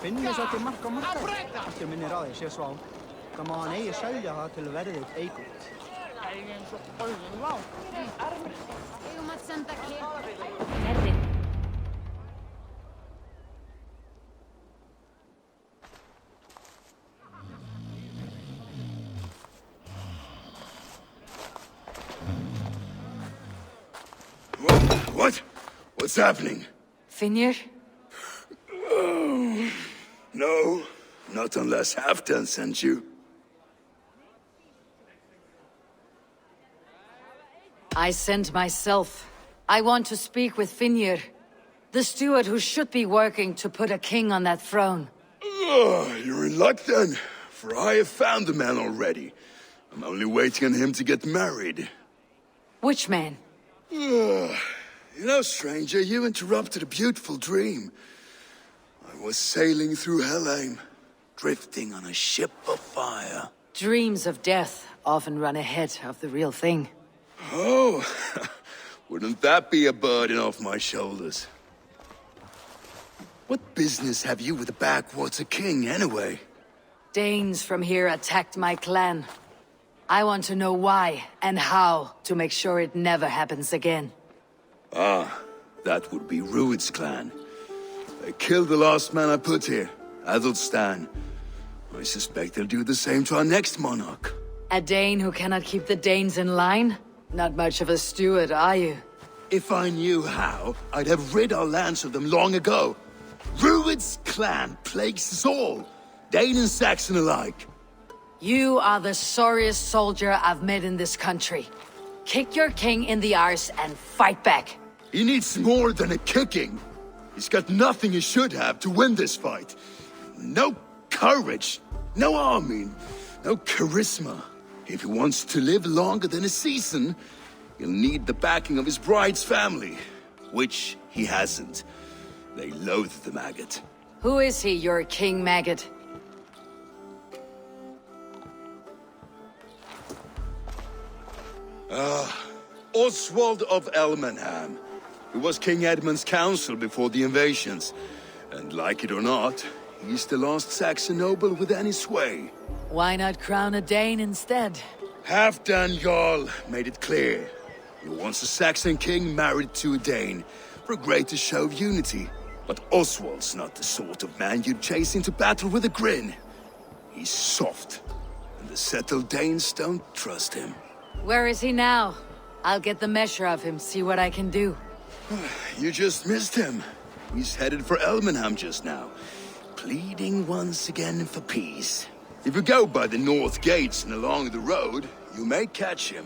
Finnur setti mark á markaði. Eftir minnir á því, sé svo á. Það má hann eigi selja það til verðið eikút. Það er eins og bölvun lá. Eigum að senda Herði. What? What's happening? Finnur? Oh, no, not unless Halfdan sent you. I sent myself. I want to speak with Finnur, the steward who should be working to put a king on that throne. You're in luck then, for I have found the man already. I'm only waiting on him to get married. Which man? You know, stranger, you interrupted a beautiful dream. I was sailing through Helheim, drifting on a ship of fire. Dreams of death often run ahead of the real thing. Oh, wouldn't that be a burden off my shoulders? What business have you with the backwater king, anyway? Danes from here attacked my clan. I want to know why and how to make sure it never happens again. Ah, that would be Rued's clan. They killed the last man I put here, Adelstan. I suspect they'll do the same to our next monarch. A Dane who cannot keep the Danes in line? Not much of a steward, are you? If I knew how, I'd have rid our lands of them long ago. Rued's clan plagues us all, Dane and Saxon alike. You are the sorriest soldier I've met in this country. Kick your king in the arse and fight back. He needs more than a kicking. He's got nothing he should have to win this fight. No courage, no army, no charisma. If he wants to live longer than a season, he'll need the backing of his bride's family, which he hasn't. They loathe the maggot. Who is he, your king maggot? Oswald of Elmenham. He was King Edmund's counsel before the invasions. And like it or not, he's the last Saxon noble with any sway. Why not crown a Dane instead? Halfdan Jarl made it clear. He wants a Saxon king married to a Dane, for a greater show of unity. But Oswald's not the sort of man you'd chase into battle with a grin. He's soft, and the settled Danes don't trust him. Where is he now? I'll get the measure of him, see what I can do. You just missed him. He's headed for Elmenham just now, pleading once again for peace. If you go by the north gates and along the road, you may catch him.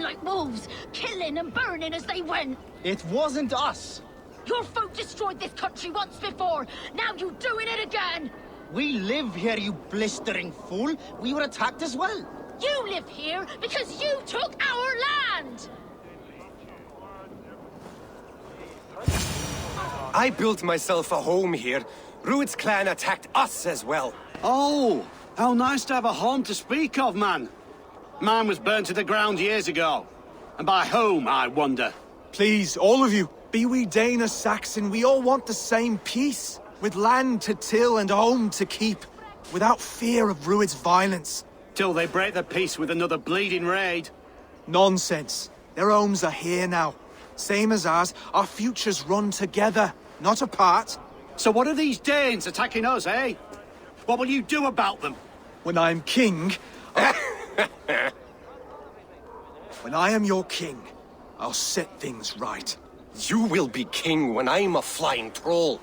Like wolves, killing and burning as they went. It wasn't us. Your folk destroyed this country once before. Now you're doing it again. We live here, you blistering fool. We were attacked as well. You live here because you took our land. I built myself a home here. Rued's clan attacked us as well. Oh, how nice to have a home to speak of, man. Mine was burnt to the ground years ago. And by whom, I wonder? Please, all of you, be we Dane or Saxon, we all want the same peace. With land to till and home to keep. Without fear of Rued's violence. Till they break the peace with another bleeding raid. Nonsense. Their homes are here now. Same as ours, our futures run together, not apart. So what are these Danes attacking us, eh? What will you do about them? When I am king... When I am your king, I'll set things right. You will be king when I'm a flying troll.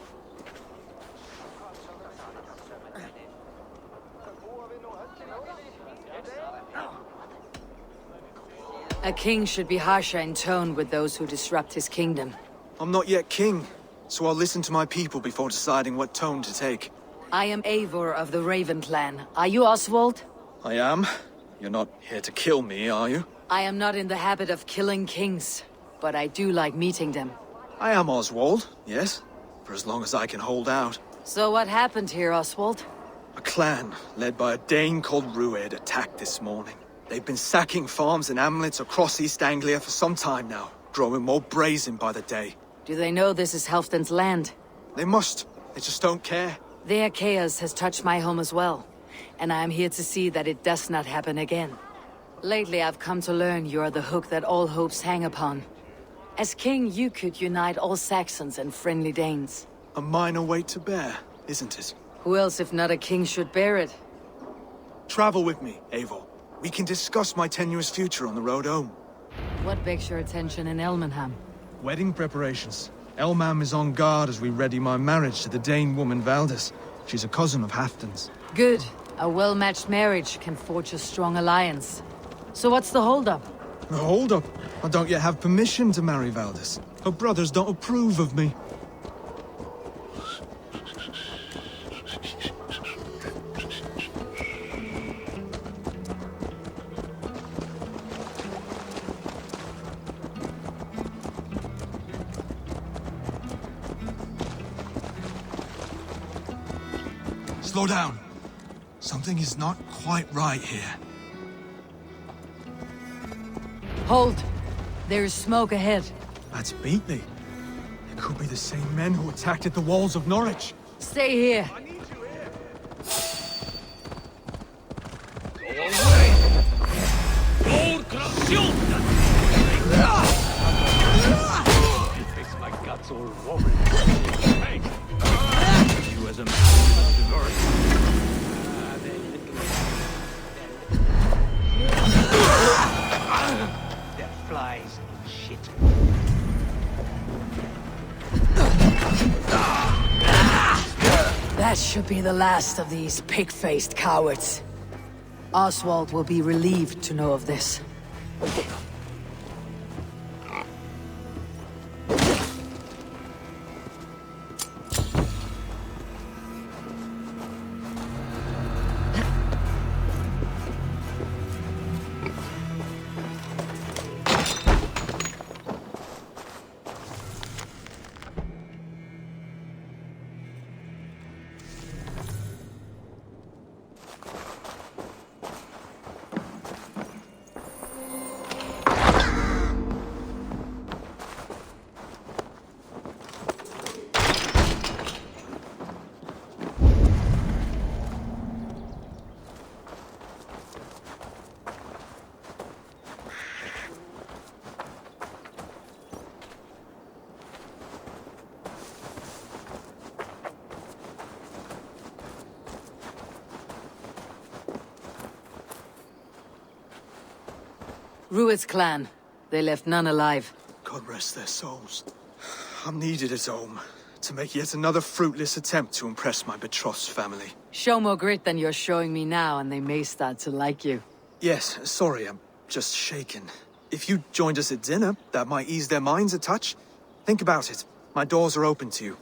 A king should be harsher in tone with those who disrupt his kingdom. I'm not yet king, so I'll listen to my people before deciding what tone to take. I am Eivor of the Raven clan. Are you Oswald? I am. You're not here to kill me, are you? I am not in the habit of killing kings, but I do like meeting them. I am Oswald, yes. For as long as I can hold out. So what happened here, Oswald? A clan, led by a Dane called Rued, attacked this morning. They've been sacking farms and hamlets across East Anglia for some time now, growing more brazen by the day. Do they know this is Halfdan's land? They must. They just don't care. Their chaos has touched my home as well, and I am here to see that it does not happen again. Lately I've come to learn you are the hook that all hopes hang upon. As king, you could unite all Saxons and friendly Danes. A minor weight to bear, isn't it? Who else if not a king should bear it? Travel with me, Eivor. We can discuss my tenuous future on the road home. What begs your attention in Elmenham? Wedding preparations. Elmam is on guard as we ready my marriage to the Dane woman Valdis. She's a cousin of Halfdan's. Good. A well-matched marriage can forge a strong alliance. So what's the holdup? Hold up. I don't yet have permission to marry Valdis. Her brothers don't approve of me. Slow down. Something is not quite right here. Hold! There is smoke ahead. That's Beatley. It could be the same men who attacked at the walls of Norwich. Stay here. Flies. Shit. That should be the last of these pig-faced cowards. Oswald will be relieved to know of this. Rued's clan. They left none alive. God rest their souls. I'm needed at home to make yet another fruitless attempt to impress my betrothed family. Show more grit than you're showing me now, and they may start to like you. Yes, sorry, I'm just shaken. If you joined us at dinner, that might ease their minds a touch. Think about it. My doors are open to you.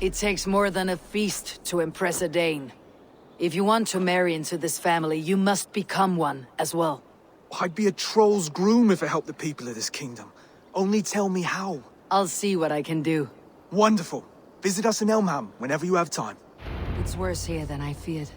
It takes more than a feast to impress a Dane. If you want to marry into this family, you must become one as well. I'd be a troll's groom if I helped the people of this kingdom. Only tell me how. I'll see what I can do. Wonderful. Visit us in Elmham whenever you have time. It's worse here than I feared.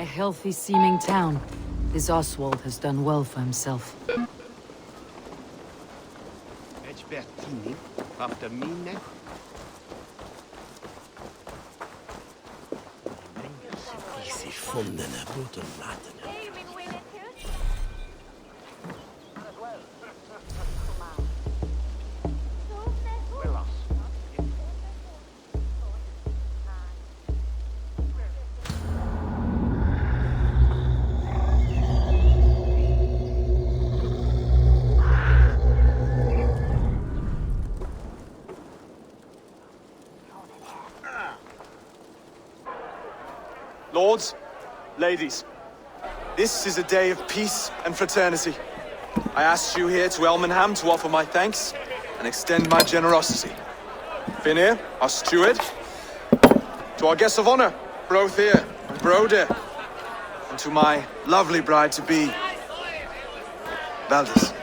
healthy-seeming town. This Oswald has done well for himself. After me, Easy fundene, brutal latene. Lords, ladies, this is a day of peace and fraternity. I asked you here to Elmenham to offer my thanks and extend my generosity. Finir, our steward, to our guests of honor, Brothir and Broder, and to my lovely bride-to-be, Valdis.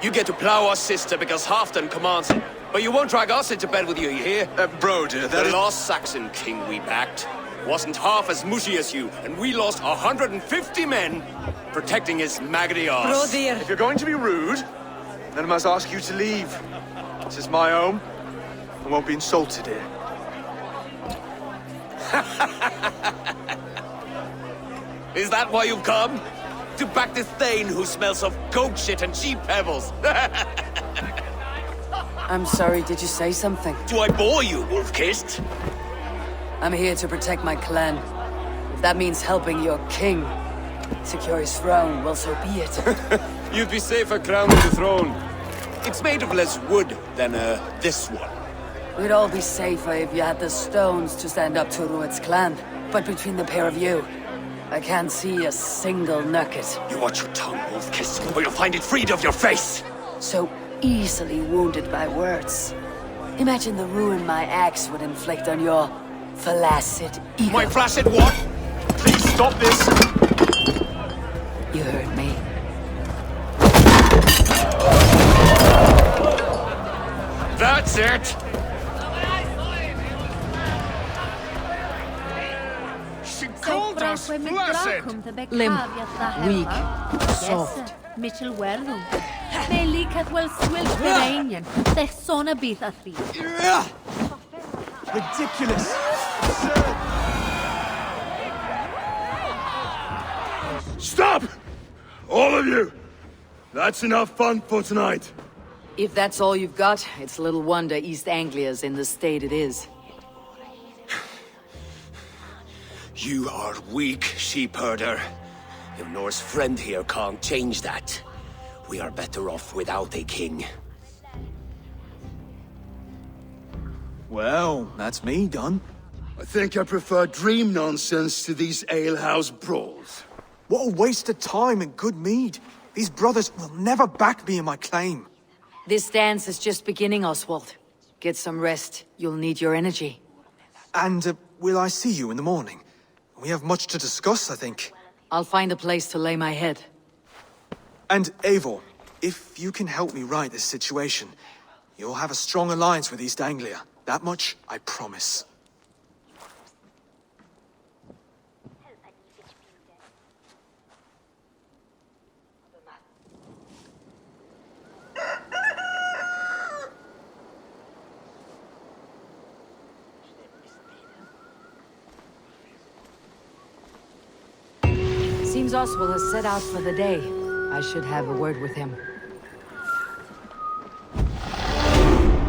You get to plow our sister because Halfdan commands it. But you won't drag us into bed with you hear? Broder, The last Saxon king we backed wasn't half as mushy as you, and we lost 150 men protecting his maggoty arse. If you're going to be rude, then I must ask you to leave. This is my home. I won't be insulted here. Is that why you've come? To back this Thane who smells of goat shit and cheap pebbles? I'm sorry, did you say something? Do I bore you, wolf-kissed? I'm here to protect my clan. If that means helping your king secure his throne, well, so be it. You'd be safer crowned the throne. It's made of less wood than, this one. We'd all be safer if you had the stones to stand up to Rued's clan. But between the pair of you, I can't see a single nugget. You watch your tongue, wolf-kissed, or you'll find it freed of your face! So easily wounded by words. Imagine the ruin my axe would inflict on your flaccid ego. My flaccid what? Please stop this! You heard me. That's it! She called us flaccid! Limp, weak, soft. Mitchell Werlum. They leak at well swilch Iranian. They son a bit of three. Ridiculous! Stop! All of you! That's enough fun for tonight. If that's all you've got, it's little wonder East Anglia's in the state it is. You are weak, sheep herder. Your Norse friend here can't change that. We are better off without a king. Well, that's me done. I think I prefer dream nonsense to these alehouse brawls. What a waste of time and good mead. These brothers will never back me in my claim. This dance is just beginning, Oswald. Get some rest. You'll need your energy. And will I see you in the morning? We have much to discuss, I think. I'll find a place to lay my head. And Eivor, if you can help me right this situation, you'll have a strong alliance with East Anglia. That much, I promise. Seems Oswald has set out for the day. I should have a word with him.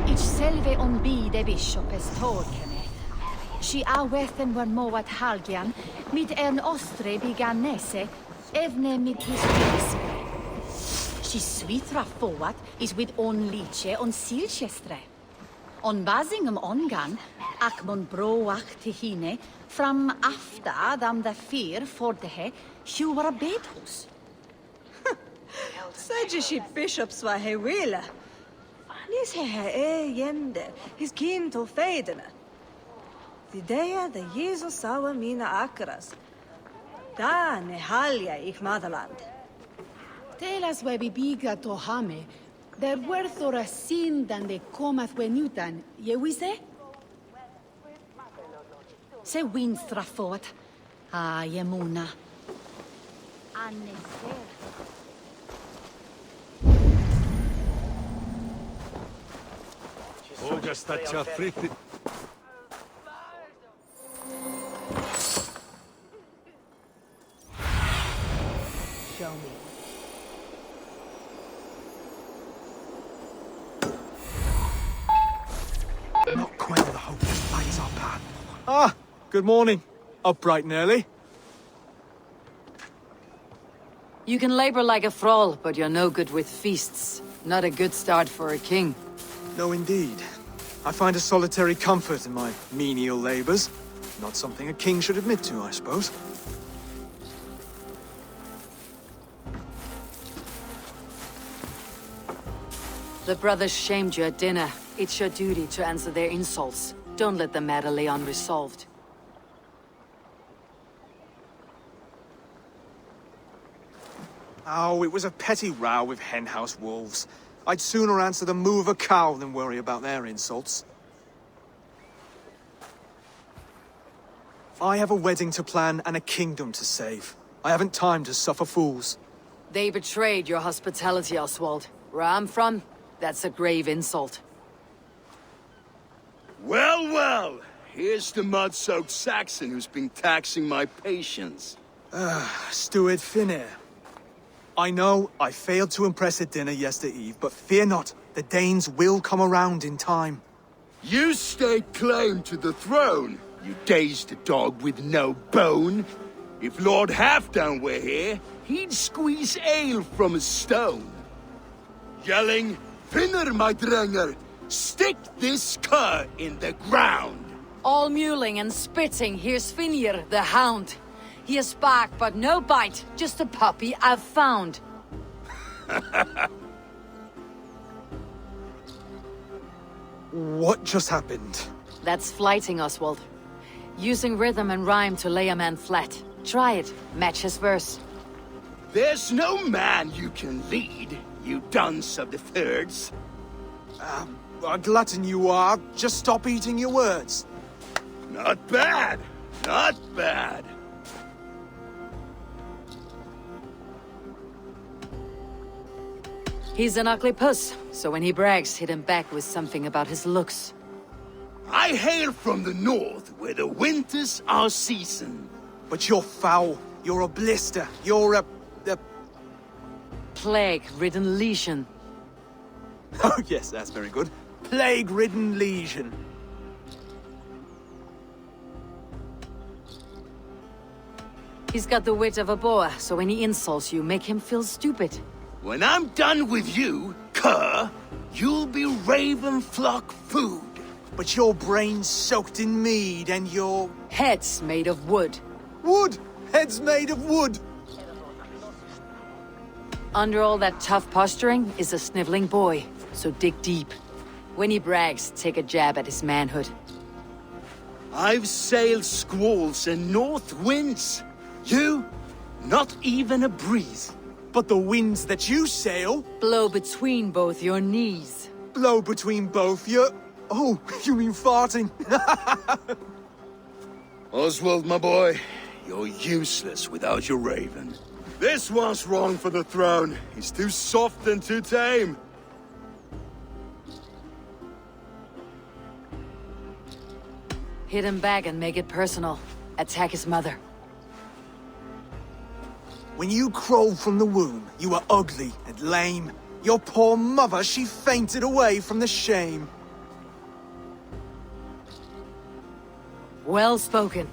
Ich selve on bide bishopes torkene. She awethen var moat halgian, mit en ostre biganese, evne mit his risbre. She svitra forward is with on liche on silchestre. On Basingum ongan, akmon broach tihine, from after dam the fear for the he, huwara bedhus. Sajishi bishops var he willa. Nis he jende, his keen to fadena. The day the Jesus saw mina akras. Da ne halja ich motherland. Tell us where we biga to hame. There worth or a sin than the cometh when you tan. Ye we say? Se winstrafot. Yemuna. Anneser. Show me. Not quite the hope that lights our path. Ah, good morning. Up bright and early. You can labor like a thrall, but you're no good with feasts. Not a good start for a king. No, indeed. I find a solitary comfort in my menial labors. Not something a king should admit to, I suppose. The brothers shamed you at dinner. It's your duty to answer their insults. Don't let the matter lay unresolved. Oh, it was a petty row with henhouse wolves. I'd sooner answer the moo of a cow than worry about their insults. I have a wedding to plan and a kingdom to save. I haven't time to suffer fools. They betrayed your hospitality, Oswald. Where I'm from, that's a grave insult. Well, well. Here's the mud-soaked Saxon who's been taxing my patience. Steward Finir. I know I failed to impress at dinner yesterday eve, but fear not, the Danes will come around in time. You stake claim to the throne, you dazed dog with no bone. If Lord Halfdan were here, he'd squeeze ale from a stone. Yelling, Finner, my drenger, stick this cur in the ground. All mewling and spitting, here's Finir, the hound. He has bark, but no bite. Just a puppy I've found. What just happened? That's flighting, Oswald. Using rhythm and rhyme to lay a man flat. Try it. Match his verse. There's no man you can lead, you dunce of the thirds. A glutton you are. Just stop eating your words. Not bad. Not bad. He's an ugly puss, so when he brags, hit him back with something about his looks. I hail from the north, where the winters are season. But you're foul. You're a blister. You're a... Plague-ridden legion. Oh yes, that's very good. Plague-ridden legion. He's got the wit of a boa, so when he insults you, make him feel stupid. When I'm done with you, cur, you'll be raven flock food. But your brain's soaked in mead and your... Head's made of wood. Wood! Head's made of wood! Under all that tough posturing is a sniveling boy, so dig deep. When he brags, take a jab at his manhood. I've sailed squalls and north winds. You, not even a breeze. But the winds that you sail... Blow between both your knees. Blow between both your... Oh, you mean farting? Oswald, my boy, you're useless without your raven. This one's wrong for the throne. He's too soft and too tame. Hit him back and make it personal. Attack his mother. When you crawled from the womb, you were ugly and lame. Your poor mother, she fainted away from the shame. Well spoken.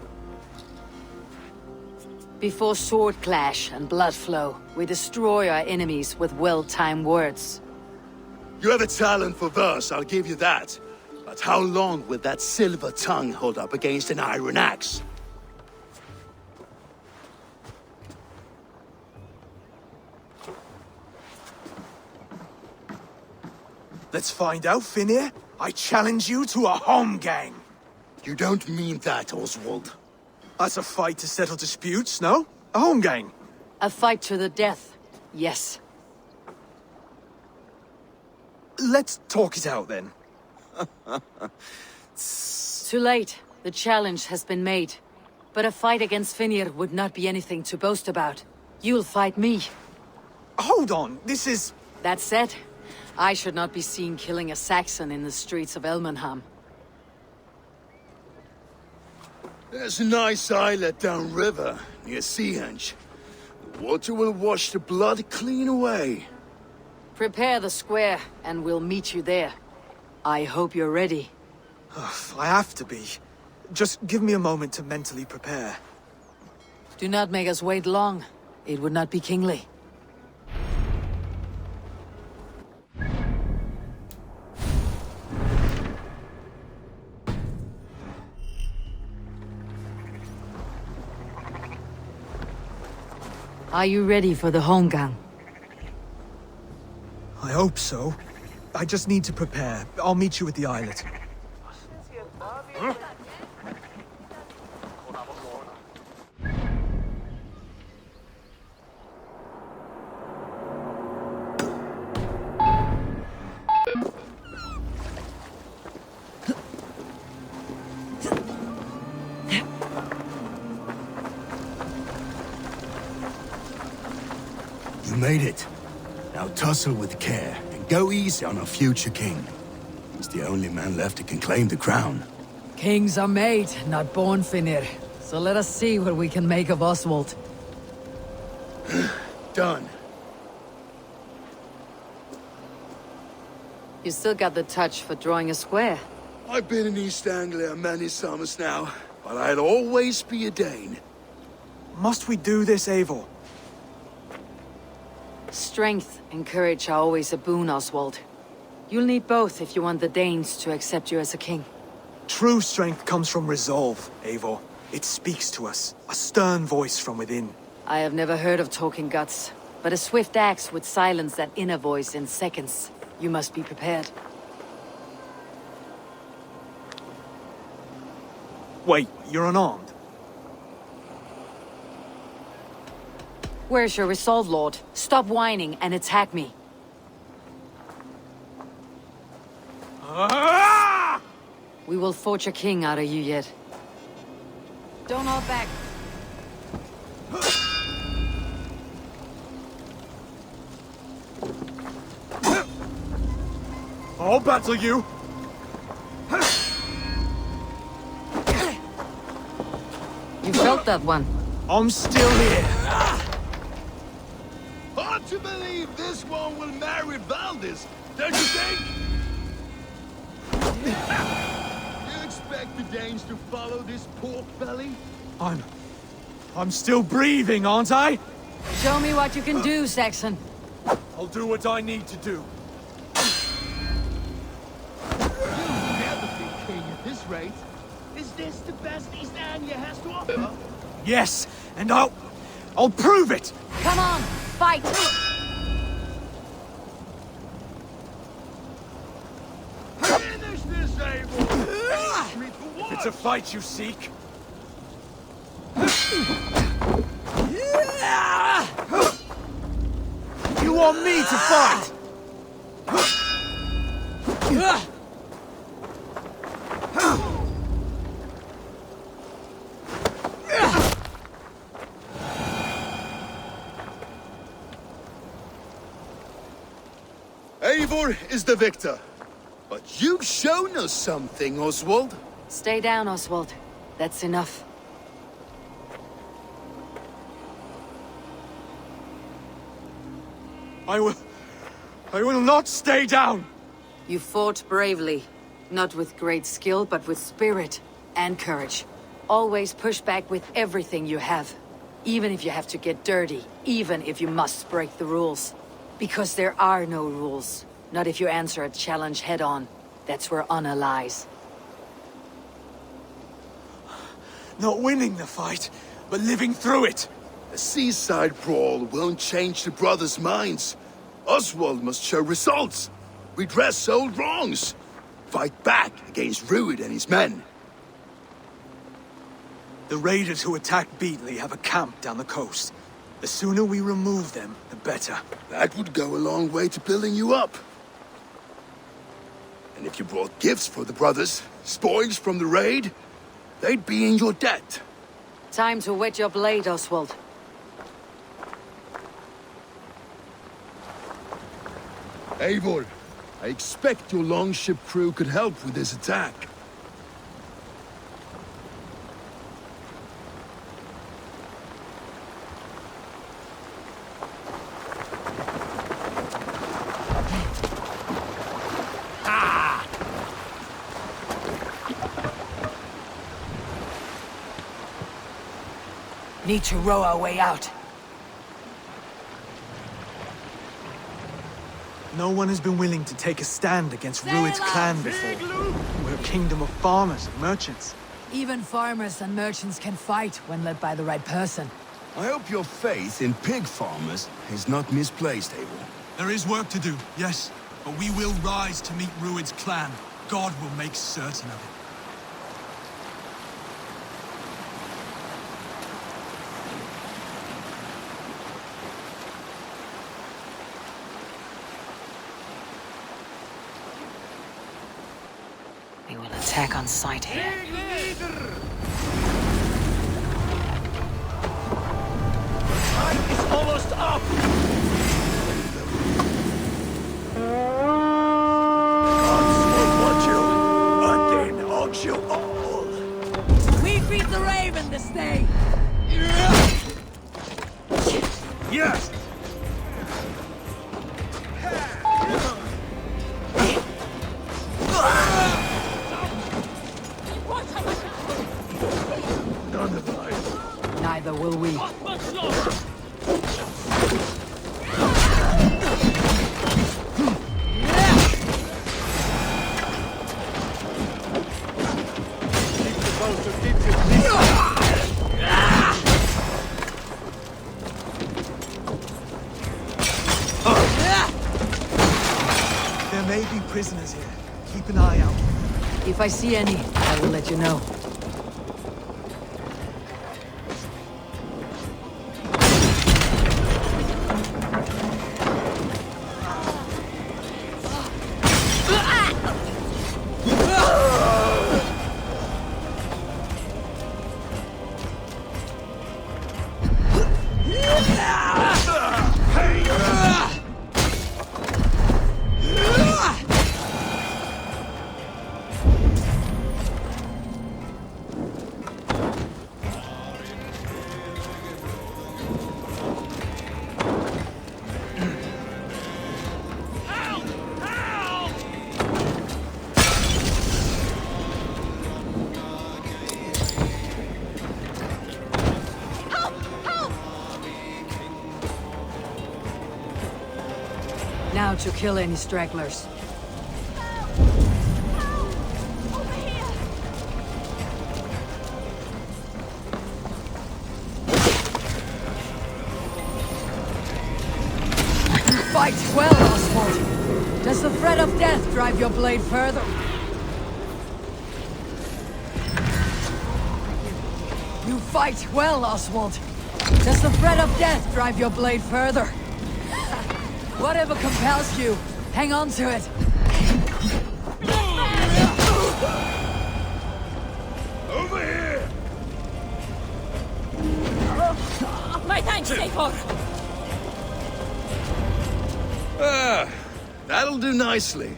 Before sword clash and blood flow, we destroy our enemies with well-timed words. You have a talent for verse, I'll give you that. But how long will that silver tongue hold up against an iron axe? Let's find out, Finir. I challenge you to a home gang. You don't mean that, Oswald. That's a fight to settle disputes, no? A home gang. A fight to the death, yes. Let's talk it out, then. Too late. The challenge has been made. But a fight against Finir would not be anything to boast about. You'll fight me. Hold on, this is... That said, I should not be seen killing a Saxon in the streets of Elmenham. There's a nice islet downriver, near Seahenge. The water will wash the blood clean away. Prepare the square, and we'll meet you there. I hope you're ready. I have to be. Just give me a moment to mentally prepare. Do not make us wait long. It would not be kingly. Are you ready for the homegang? I hope so. I just need to prepare. I'll meet you at the islet. You made it. Now tussle with care, and go easy on our future king. He's the only man left who can claim the crown. Kings are made, not born, Finir. So let us see what we can make of Oswald. Done. You still got the touch for drawing a square. I've been in East Anglia many summers now, but I'll always be a Dane. Must we do this, Eivor? Strength and courage are always a boon, Oswald. You'll need both if you want the Danes to accept you as a king. True strength comes from resolve, Eivor. It speaks to us, a stern voice from within. I have never heard of talking guts, but a swift axe would silence that inner voice in seconds. You must be prepared. Wait, you're unarmed? Where's your resolve, Lord? Stop whining and attack me. We will forge a king out of you yet. Don't hold back. I'll battle you! You felt that one. I'm still here. Hard to believe this one will marry Valdis, don't you think? You expect the Danes to follow this pork belly? I'm still breathing, aren't I? Show me what you can do, Saxon. I'll do what I need to do. You'll never be king at this rate. Is this the best East Anglia has to offer? Yes, and I'll prove it! Come on, fight! Finish this, Eivor! If it's a fight you seek... You want me to fight? Eivor is the victor. But you've shown us something, Oswald. Stay down, Oswald. That's enough. I will not stay down! You fought bravely. Not with great skill, but with spirit and courage. Always push back with everything you have. Even if you have to get dirty. Even if you must break the rules. Because there are no rules. Not if you answer a challenge head-on. That's where honor lies. Not winning the fight, but living through it. A seaside brawl won't change the brothers' minds. Oswald must show results. Redress old wrongs. Fight back against Rued and his men. The raiders who attacked Beatley have a camp down the coast. The sooner we remove them, the better. That would go a long way to building you up. And if you brought gifts for the brothers, spoils from the raid, they'd be in your debt. Time to wet your blade, Oswald. Eivor, I expect your longship crew could help with this attack. Need to row our way out. No one has been willing to take a stand against Rued's clan before. We're a kingdom of farmers and merchants. Even farmers and merchants can fight when led by the right person. I hope your faith in pig farmers is not misplaced, Eivor. There is work to do, yes. But we will rise to meet Rued's clan. God will make certain of it. We will attack on sight here. Time is almost up! We beat the Raven this day! Yes! None of mine. Neither will we. There may be prisoners here. Keep an eye out. If I see any, I will let you know. Now to kill any stragglers. Fight well, Oswald. Does the threat of death drive your blade further? You fight well, Oswald. Does the threat of death drive your blade further? Whatever compels you, hang on to it. Over here! My thanks, Eivor. That'll do nicely.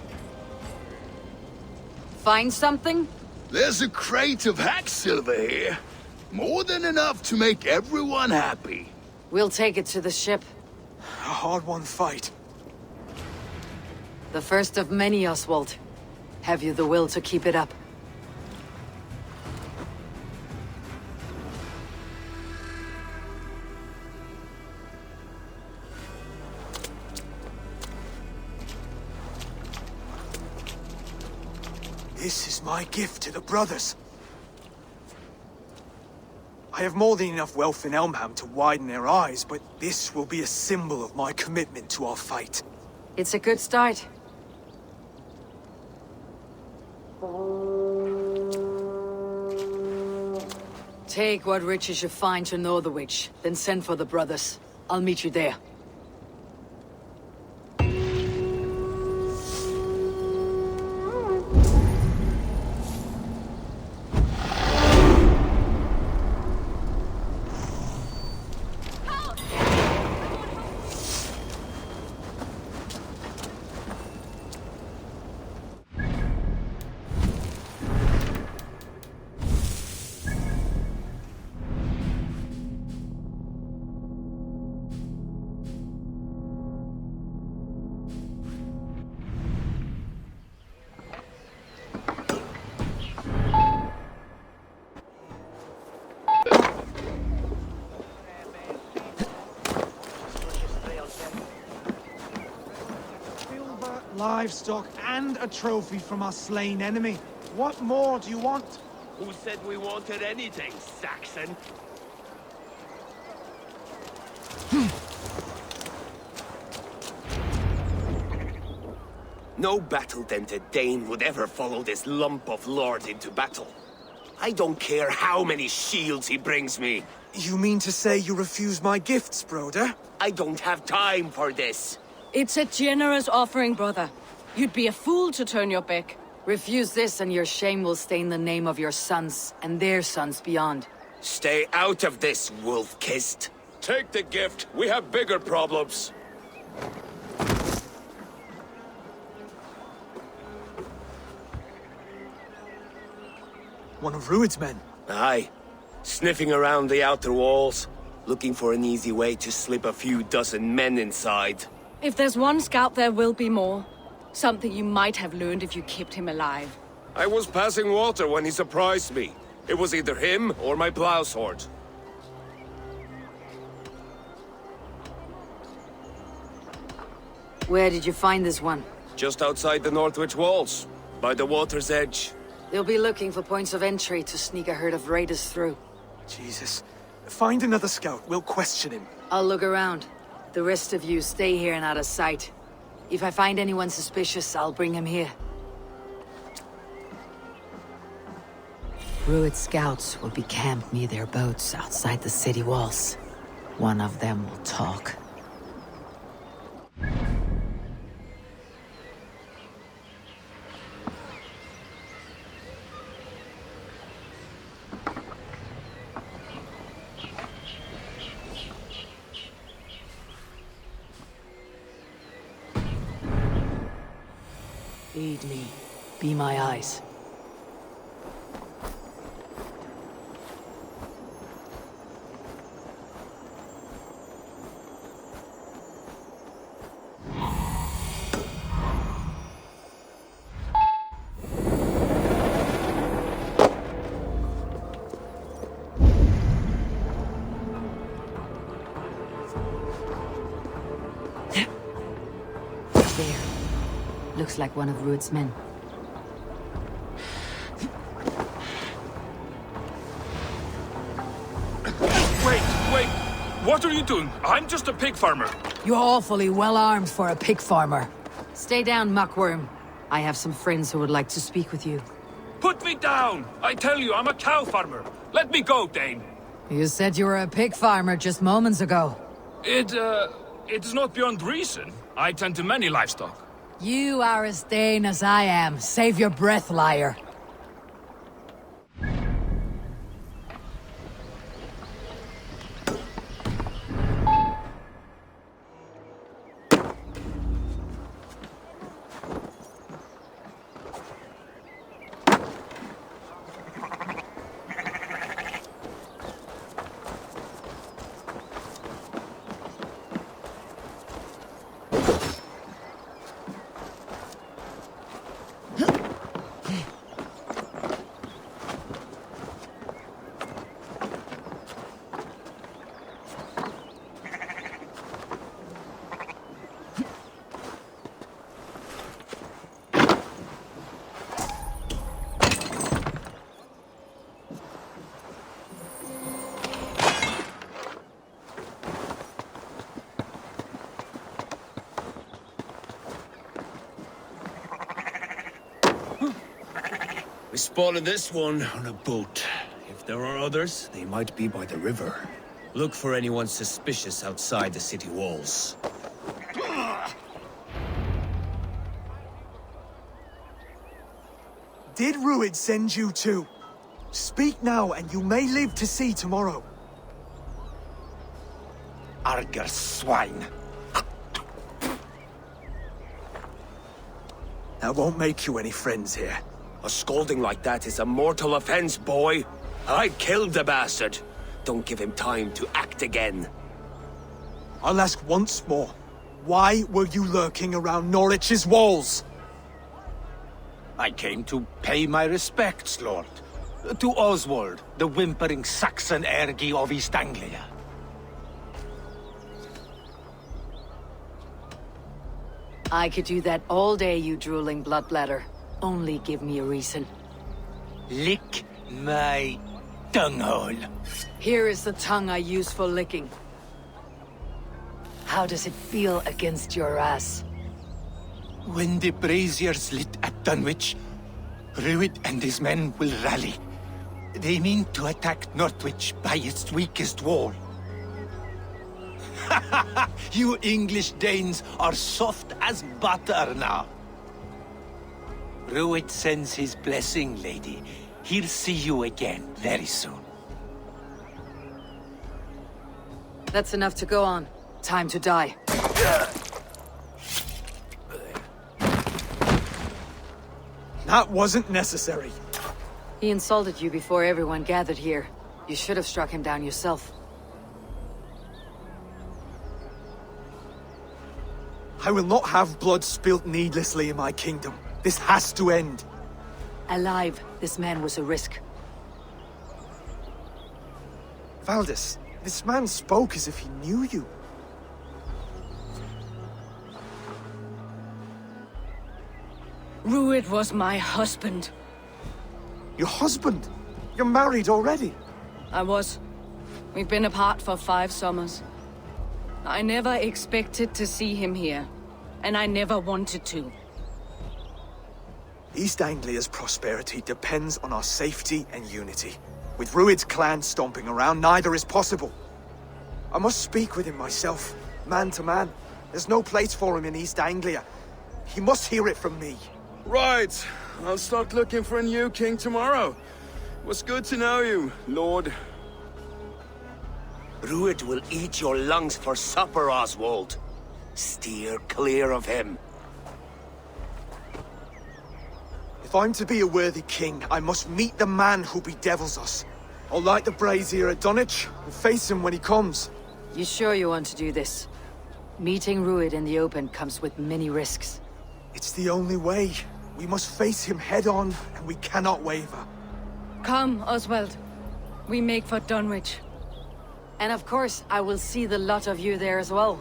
Find something? There's a crate of hack silver here. More than enough to make everyone happy. We'll take it to the ship. A hard-won fight. The first of many, Oswald. Have you the will to keep it up? This is my gift to the brothers. I have more than enough wealth in Elmham to widen their eyes, but this will be a symbol of my commitment to our fight. It's a good start. Take what riches you find to Northwich, then send for the brothers. I'll meet you there. livestock, and a trophy from our slain enemy. What more do you want? Who said we wanted anything, Saxon? No battle-dented Dane would ever follow this lump of lord into battle. I don't care how many shields he brings me. You mean to say you refuse my gifts, broder? I don't have time for this. It's a generous offering, brother. You'd be a fool to turn your back. Refuse this and your shame will stain the name of your sons and their sons beyond. Stay out of this, wolf-kissed. Take the gift. We have bigger problems. One of Rued's men. Aye. Sniffing around the outer walls. Looking for an easy way to slip a few dozen men inside. If there's one scout, there will be more. Something you might have learned if you kept him alive. I was passing water when he surprised me. It was either him or my plow sword. Where did you find this one? Just outside the Northwich walls, by the water's edge. They'll be looking for points of entry to sneak a herd of raiders through. Jesus. Find another scout. We'll question him. I'll look around. The rest of you stay here and out of sight. If I find anyone suspicious, I'll bring him here. Rued scouts will be camped near their boats outside the city walls. One of them will talk. Lead me. Be my eyes. There. Looks like one of Rued's men. Wait! What are you doing? I'm just a pig farmer. You're awfully well armed for a pig farmer. Stay down, muckworm. I have some friends who would like to speak with you. Put me down! I tell you, I'm a cow farmer. Let me go, Dane. You said you were a pig farmer just moments ago. It is not beyond reason. I tend to many livestock. You are as Dane as I am. Save your breath, liar. We spotted this one on a boat. If there are others, they might be by the river. Look for anyone suspicious outside the city walls. Did Rued send you too? Speak now, and you may live to see tomorrow. Arger swine. That won't make you any friends here. A scolding like that is a mortal offense, boy. I killed the bastard. Don't give him time to act again. I'll ask once more. Why were you lurking around Norwich's walls? I came to pay my respects, Lord. To Oswald, the whimpering Saxon ergi of East Anglia. I could do that all day, you drooling blood bladder. Only give me a reason. Lick my dunghole. Here is the tongue I use for licking. How does it feel against your ass? When the braziers lit at Dunwich, Rued and his men will rally. They mean to attack Northwich by its weakest wall. You English Danes are soft as butter now. Rued sends his blessing, lady. He'll see you again very soon. That's enough to go on. Time to die. That wasn't necessary. He insulted you before everyone gathered here. You should have struck him down yourself. I will not have blood spilt needlessly in my kingdom. This has to end. Alive, this man was a risk. Valdis, this man spoke as if he knew you. Rued was my husband. Your husband? You're married already? I was. We've been apart for 5 summers. I never expected to see him here, and I never wanted to. East Anglia's prosperity depends on our safety and unity. With Rued's clan stomping around, neither is possible. I must speak with him myself, man to man. There's no place for him in East Anglia. He must hear it from me. Right. I'll start looking for a new king tomorrow. It was good to know you, Lord. Rued will eat your lungs for supper, Oswald. Steer clear of him. If I'm to be a worthy king, I must meet the man who bedevils us. I'll light the brazier at Dunwich and face him when he comes. You sure you want to do this? Meeting Rued in the open comes with many risks. It's the only way. We must face him head-on, and we cannot waver. Come, Oswald. We make for Dunwich. And of course, I will see the lot of you there as well.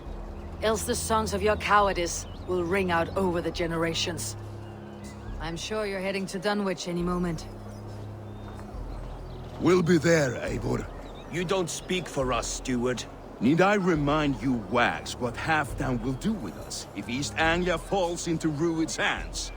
Else the songs of your cowardice will ring out over the generations. I'm sure you're heading to Dunwich any moment. We'll be there, Eivor. You don't speak for us, steward. Need I remind you, wags, what Halfdan will do with us if East Anglia falls into Rued's hands?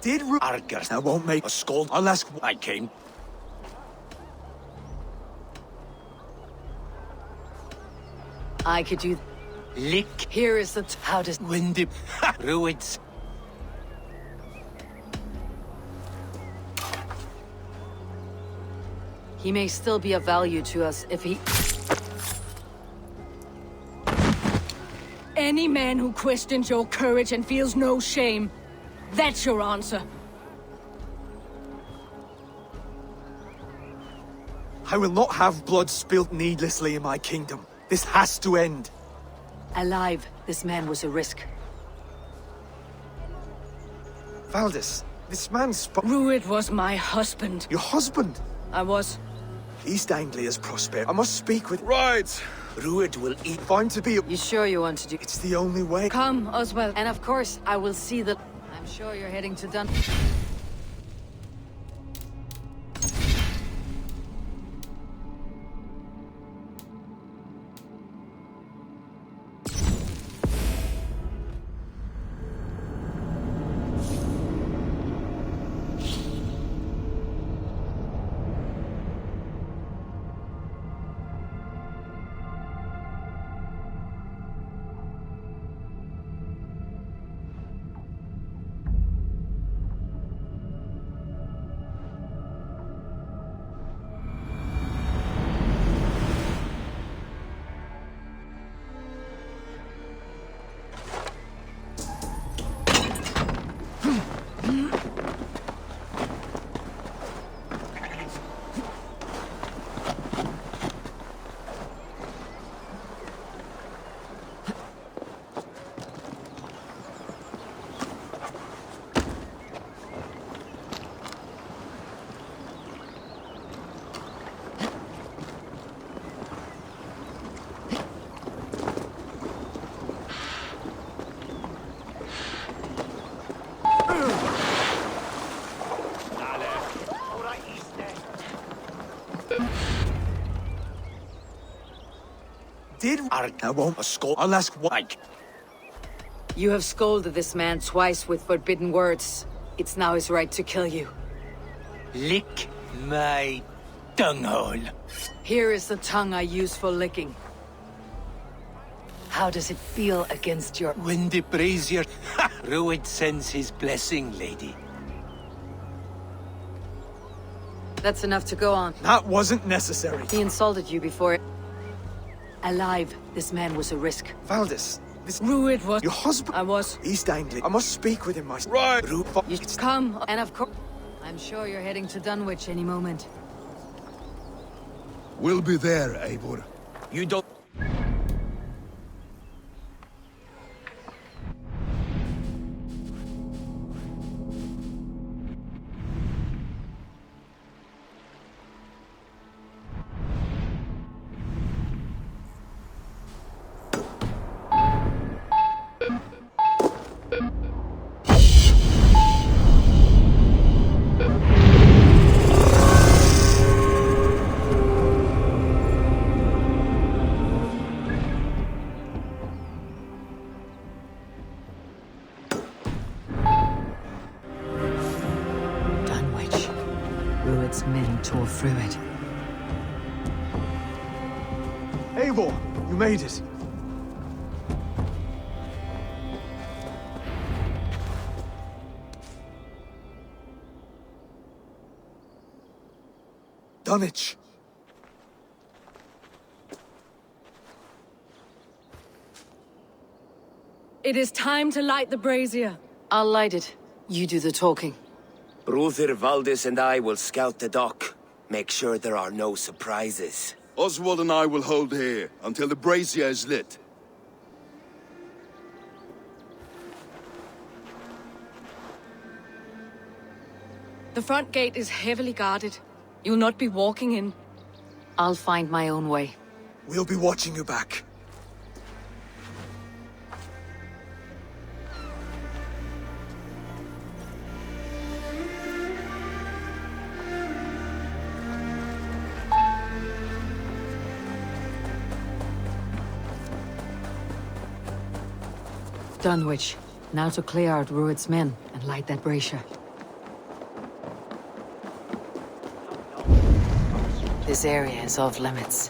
Did Argers, I won't make a scold. I'll ask. I came. I could do... Lick. Here is the... How does... Windy. Rueds. He may still be of value to us if he... Any man who questions your courage and feels no shame. That's your answer. I will not have blood spilt needlessly in my kingdom. This has to end. Alive, this man was a risk. Valdis, this man Rued was my husband. Your husband? I was. East Anglia's prosper. I must speak with... Right. Rued will eat... Find to be... You sure you want to do... It's the only way. Come, Oswald. And of course, I will see that... I'm sure you're heading to Dun... Did I won't a scold. I'll ask why. You have scolded this man twice with forbidden words. It's now his right to kill you. Lick my dunghole. Here is the tongue I use for licking. How does it feel against your... When the brazier... Rued sends his blessing, lady. That's enough to go on. That wasn't necessary. He insulted you before... Alive, this man was a risk. Valdis, this... Rued was... Your husband... I was. East Anglia. I must speak with him myself. Right. You come, and of course... I'm sure you're heading to Dunwich any moment. We'll be there, Eivor. You don't... Rued's men tore through it. Eivor, you made it. Dunwich. It is time to light the brazier. I'll light it. You do the talking. Bruther, Valdis and I will scout the dock. Make sure there are no surprises. Oswald and I will hold here until the brazier is lit. The front gate is heavily guarded. You'll not be walking in. I'll find my own way. We'll be watching you back. Dunwich. Now to clear out Rued's men and light that brazier. This area is off limits.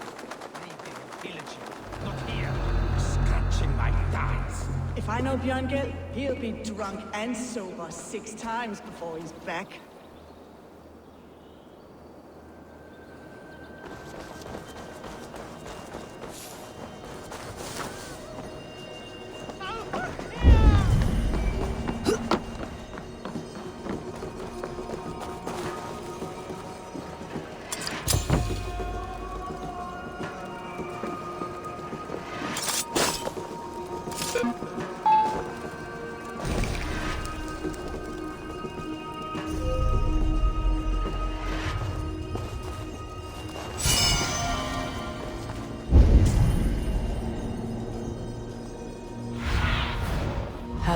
If I know Björngel, he'll be drunk and sober 6 times before he's back.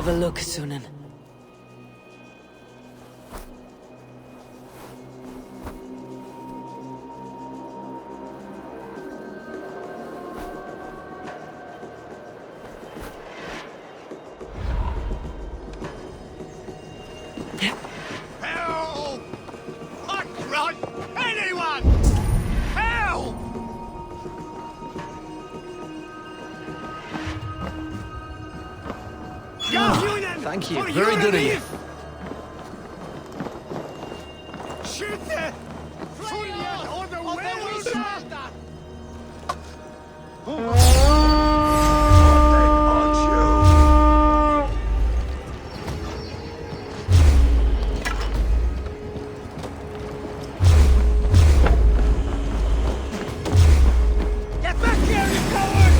have a look, Sunan. Help! Hot rod! Anyone! Help! Thank you. Very good of you. Shoot or the wheels! Get back here, you coward!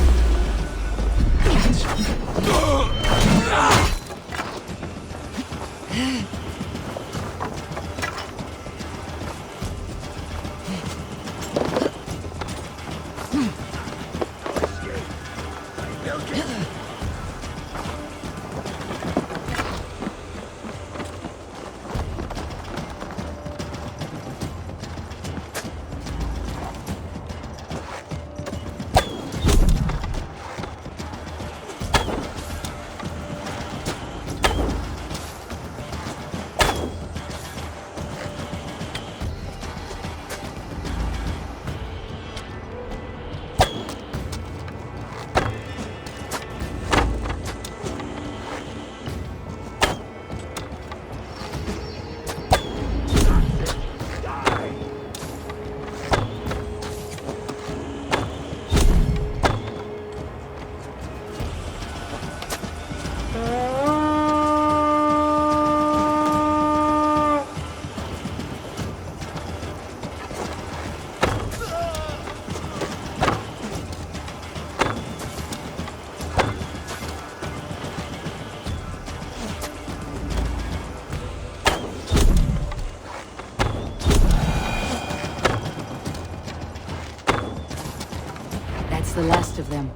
That's the last of them.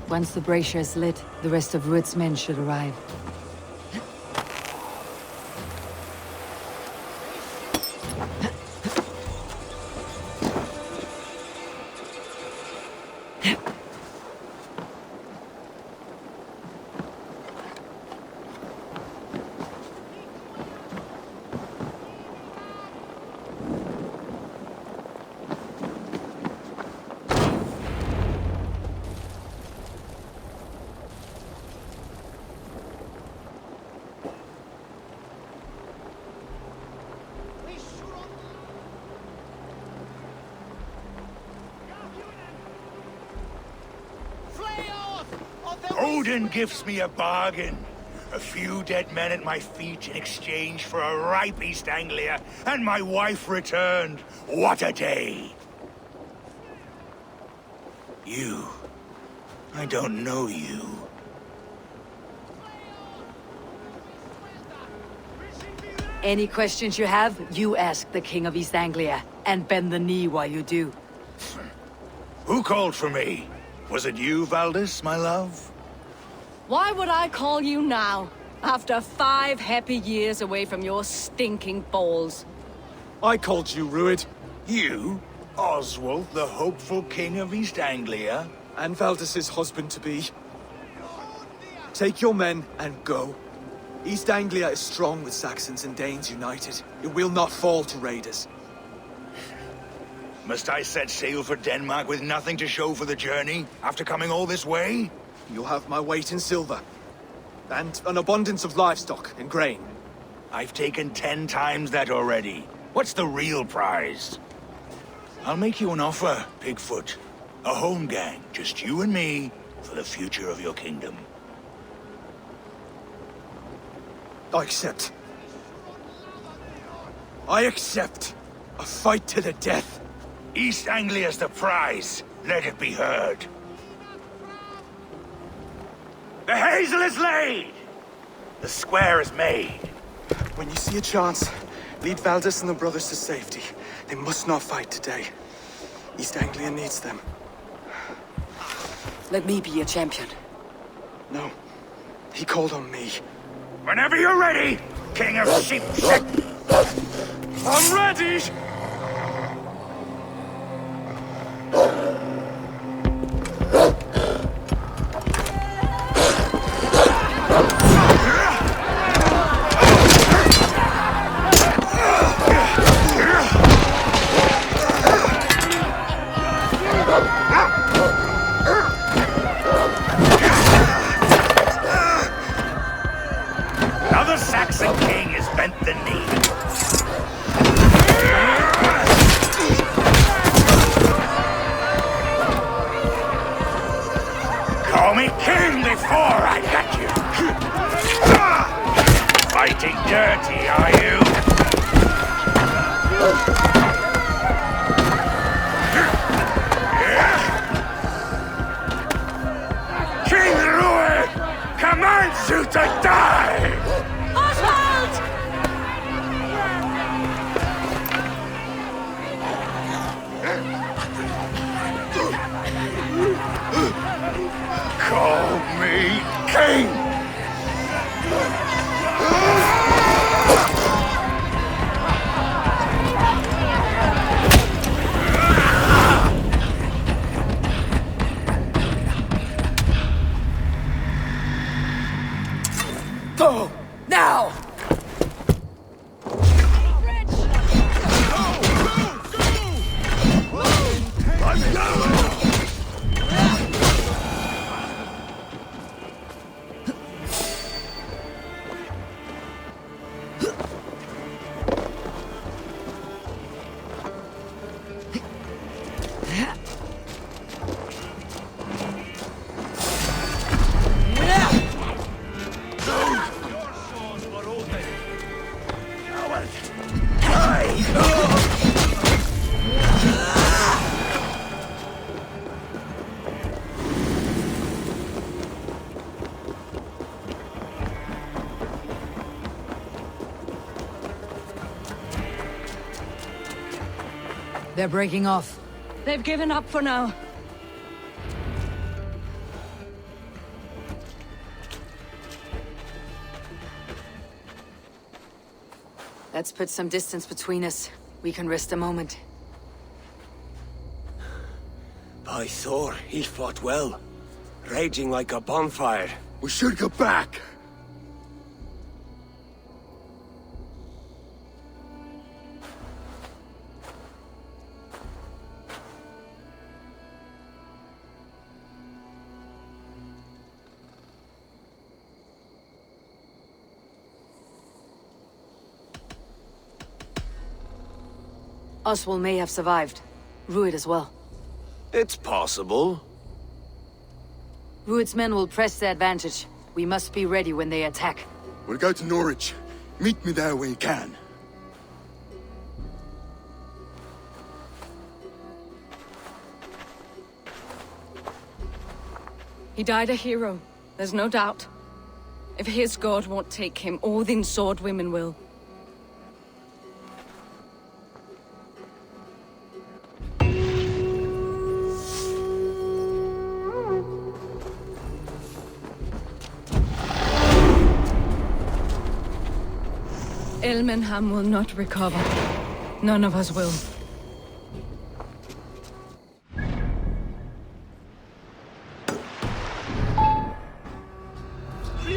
Once the brazier is lit, the rest of Rued's men should arrive. Odin gives me a bargain. A few dead men at my feet in exchange for a ripe East Anglia, and my wife returned. What a day! You. I don't know you. Any questions you have, you ask the King of East Anglia, and bend the knee while you do. Who called for me? Was it you, Valdis, my love? Why would I call you now, after 5 happy years away from your stinking balls? I called you, Rued. You? Oswald, the hopeful king of East Anglia? And Valdis's husband-to-be. Take your men and go. East Anglia is strong with Saxons and Danes united. It will not fall to raiders. Must I set sail for Denmark with nothing to show for the journey, after coming all this way? You'll have my weight in silver. And an abundance of livestock and grain. I've taken 10 times that already. What's the real prize? I'll make you an offer, Pigfoot. A home gang, just you and me, for the future of your kingdom. I accept. I accept. A fight to the death. East Anglia's the prize. Let it be heard. The hazel is laid! The square is made. When you see a chance, lead Valdis and the brothers to safety. They must not fight today. East Anglia needs them. Let me be your champion. No. He called on me. Whenever you're ready, King of Sheep. I'm ready! Now the Saxon king has bent the knee. Call me king before I got you. Fighting dirty, are you? King Rued commands you to die! Oswald! Call me king! Go! Now! They're breaking off. They've given up for now. Let's put some distance between us. We can rest a moment. By Thor, he fought well. Raging like a bonfire. We should go back. Oswald may have survived. Rued as well. It's possible. Rued's men will press the advantage. We must be ready when they attack. We'll go to Norwich. Meet me there when you can. He died a hero, there's no doubt. If his god won't take him, Odin's sword women will. Elmenham will not recover. None of us will.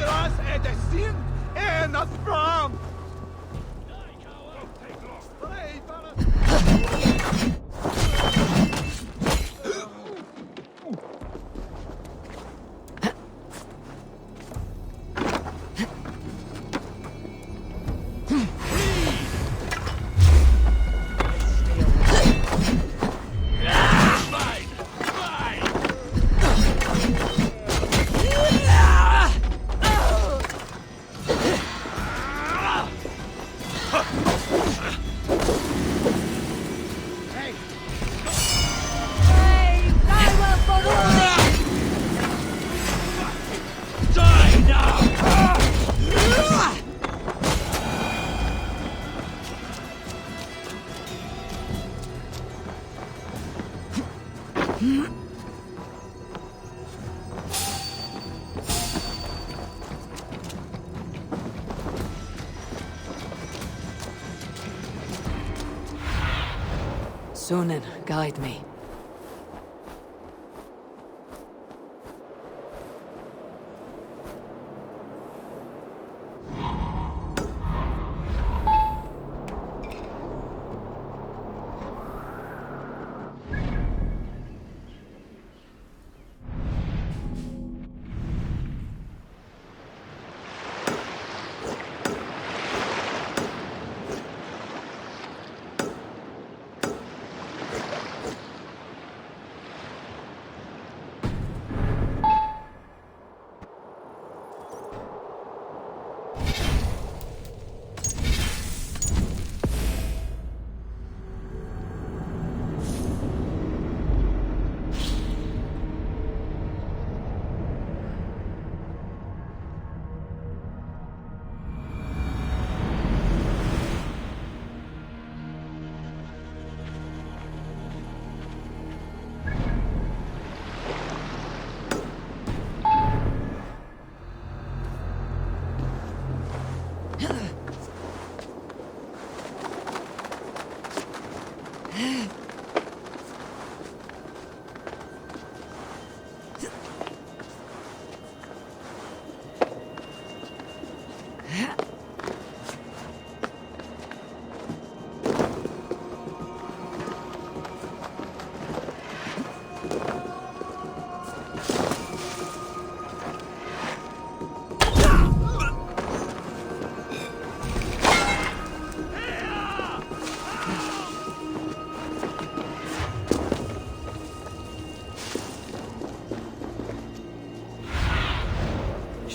Us at the sin and not from. Sunan, guide me.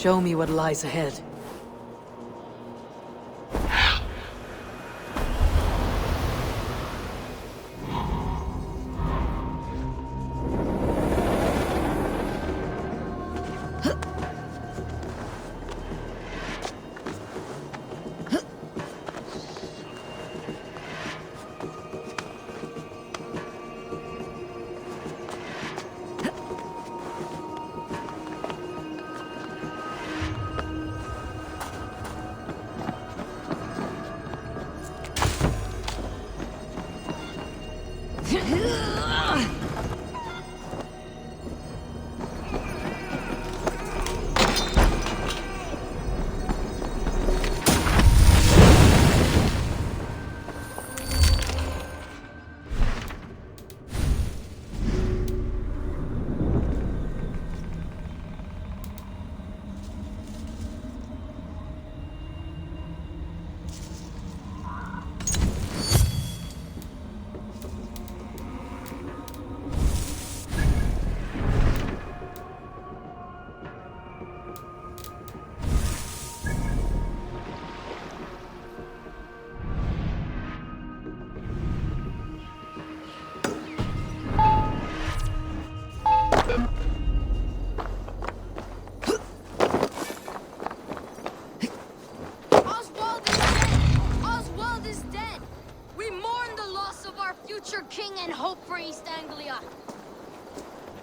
Show me what lies ahead.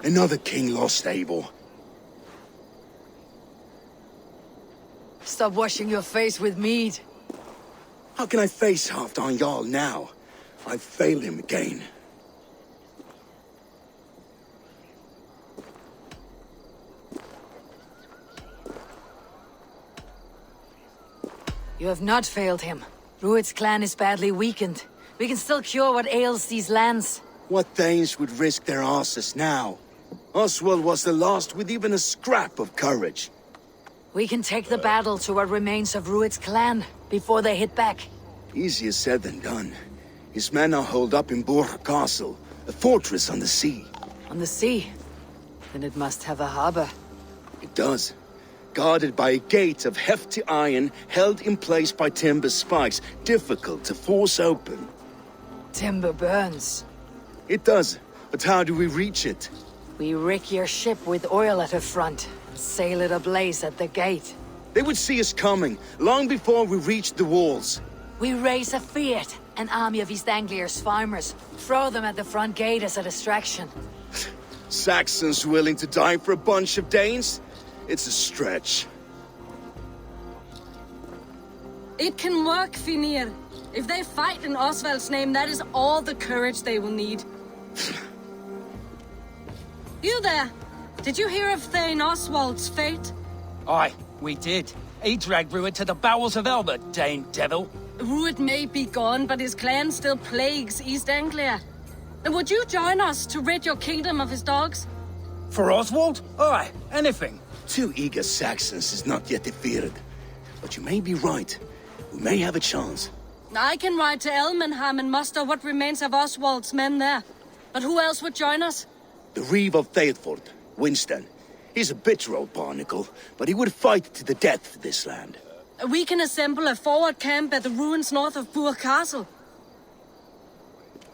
Another king lost, Abel. Stop washing your face with mead. How can I face Halfdan Jarl now? I've failed him again. You have not failed him. Rued's clan is badly weakened. We can still cure what ails these lands. What Danes would risk their asses now? Oswald was the last with even a scrap of courage. We can take the battle to what remains of Rued's clan before they hit back. Easier said than done. His men are holed up in Borg Castle, a fortress on the sea. On the sea? Then it must have a harbor. It does. Guarded by a gate of hefty iron, held in place by timber spikes, difficult to force open. Timber burns. It does, but how do we reach it? We rig your ship with oil at her front, and sail it ablaze at the gate. They would see us coming, long before we reached the walls. We raise a Fiat, an army of East Anglia's farmers. Throw them at the front gate as a distraction. Saxons willing to die for a bunch of Danes? It's a stretch. It can work, Finir. If they fight in Oswald's name, that is all the courage they will need. You there! Did you hear of Thane Oswald's fate? Aye, we did. He dragged Rued to the bowels of Elba, Dane devil. Rued may be gone, but his clan still plagues East Anglia. And would you join us to rid your kingdom of his dogs? For Oswald? Aye, anything. 2 eager Saxons is not yet defeated. But you may be right. We may have a chance. I can ride to Elmenham and muster what remains of Oswald's men there. But who else would join us? The Reeve of Thetford, Winston. He's a bitter old barnacle, but he would fight to the death for this land. We can assemble a forward camp at the ruins north of Bur Castle.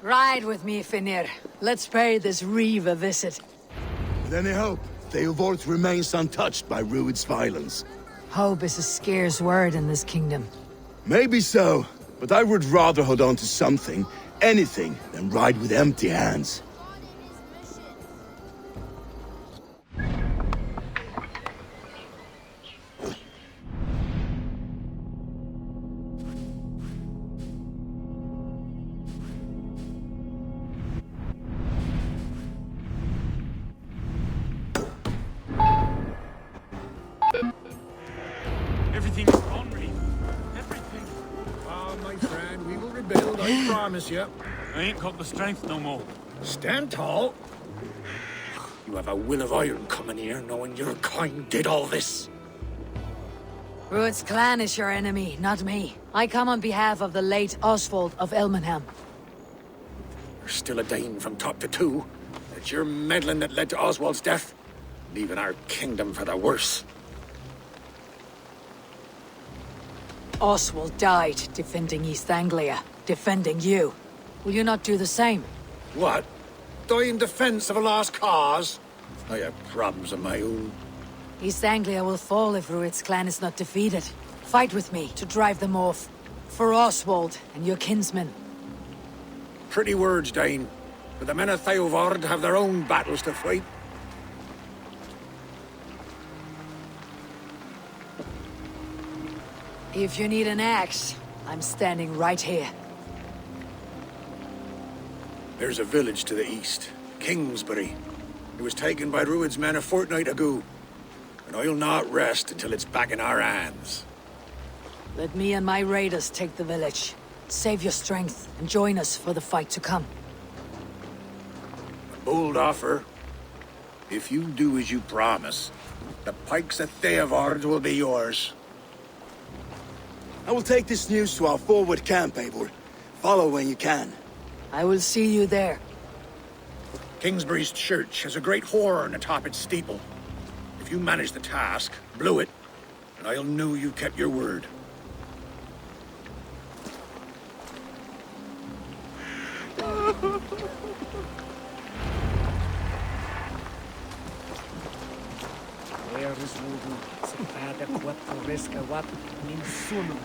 Ride with me, Finir. Let's pay this Reeve a visit. With any hope, Theodort remains untouched by Rued's violence. Hope is a scarce word in this kingdom. Maybe so, but I would rather hold on to something, anything, than ride with empty hands. Everything is gone, Reeve. Everything. Ah, my friend, we will rebuild, I promise you. I ain't got the strength no more. Stand tall. You have a will of iron coming here, knowing your kind did all this. Rued's clan is your enemy, not me. I come on behalf of the late Oswald of Elmenham. You're still a Dane from top to two. It's your meddling that led to Oswald's death, leaving our kingdom for the worse. Oswald died defending East Anglia, defending you. Will you not do the same? What? Die in defense of a lost cause? I have problems of my own. East Anglia will fall if Rued's clan is not defeated. Fight with me to drive them off. For Oswald and your kinsmen. Pretty words, Dane. But the men of Theodord have their own battles to fight. If you need an axe, I'm standing right here. There's a village to the east, Kingsbury. It was taken by Rued's men a fortnight ago. And I'll not rest until it's back in our hands. Let me and my raiders take the village. Save your strength and join us for the fight to come. A bold offer. If you do as you promise, the pikes of Theodord will be yours. I will take this news to our forward camp, Eivor. Follow when you can. I will see you there. Kingsbury's church has a great horn atop its steeple. If you manage the task, blow it, and I'll know you kept your word. Where is Voodoo? Spada quattro resca wat ninsuno.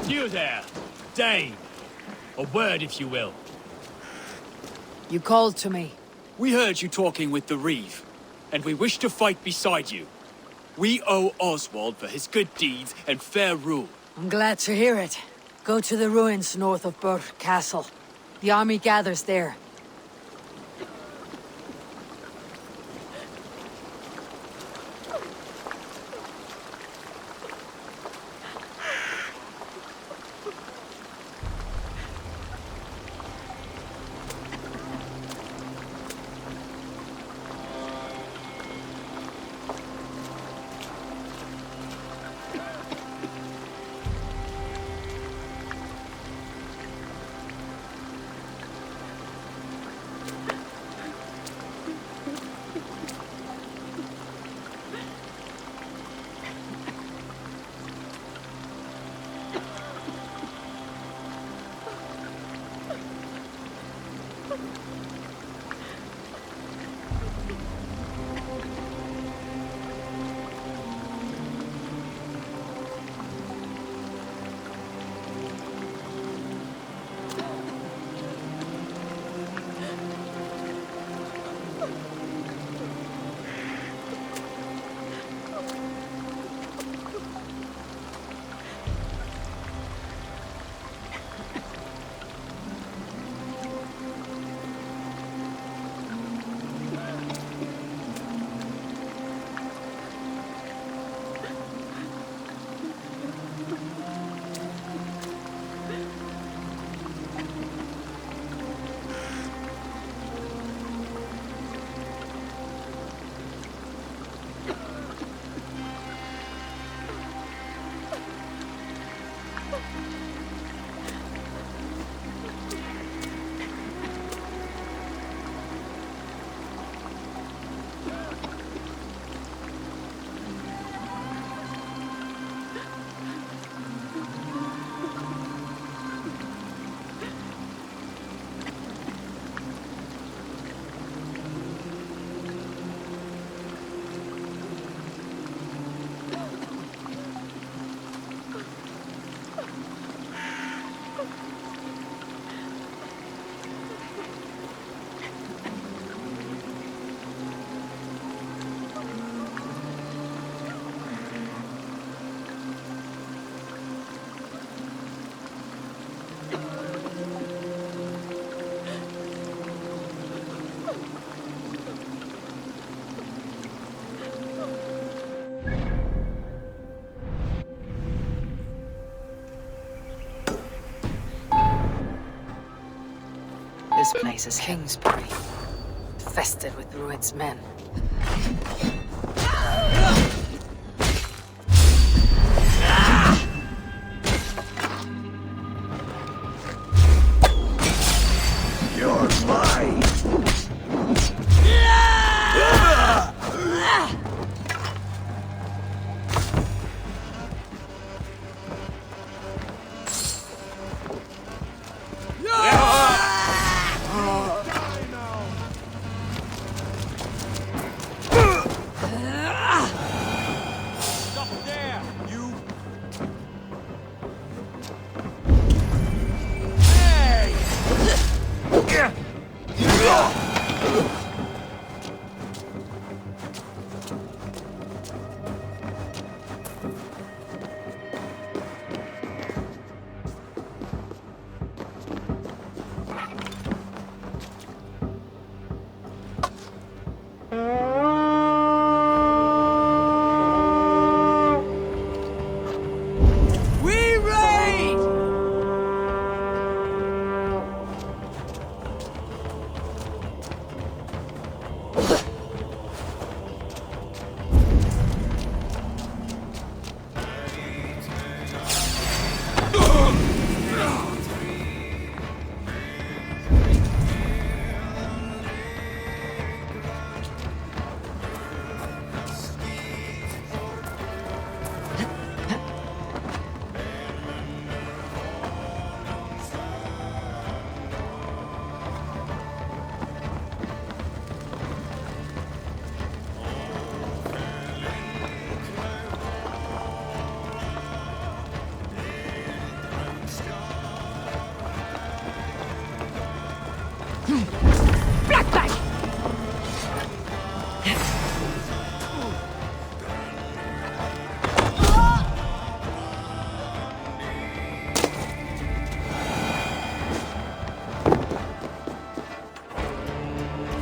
You there, Dane. A word, if you will. You called to me. We heard you talking with the Reeve, and we wish to fight beside you. We owe Oswald for his good deeds and fair rule. I'm glad to hear it. Go to the ruins north of Bur Castle. The army gathers there. This place is Kingsbury, infested with Rued's men. You're mine!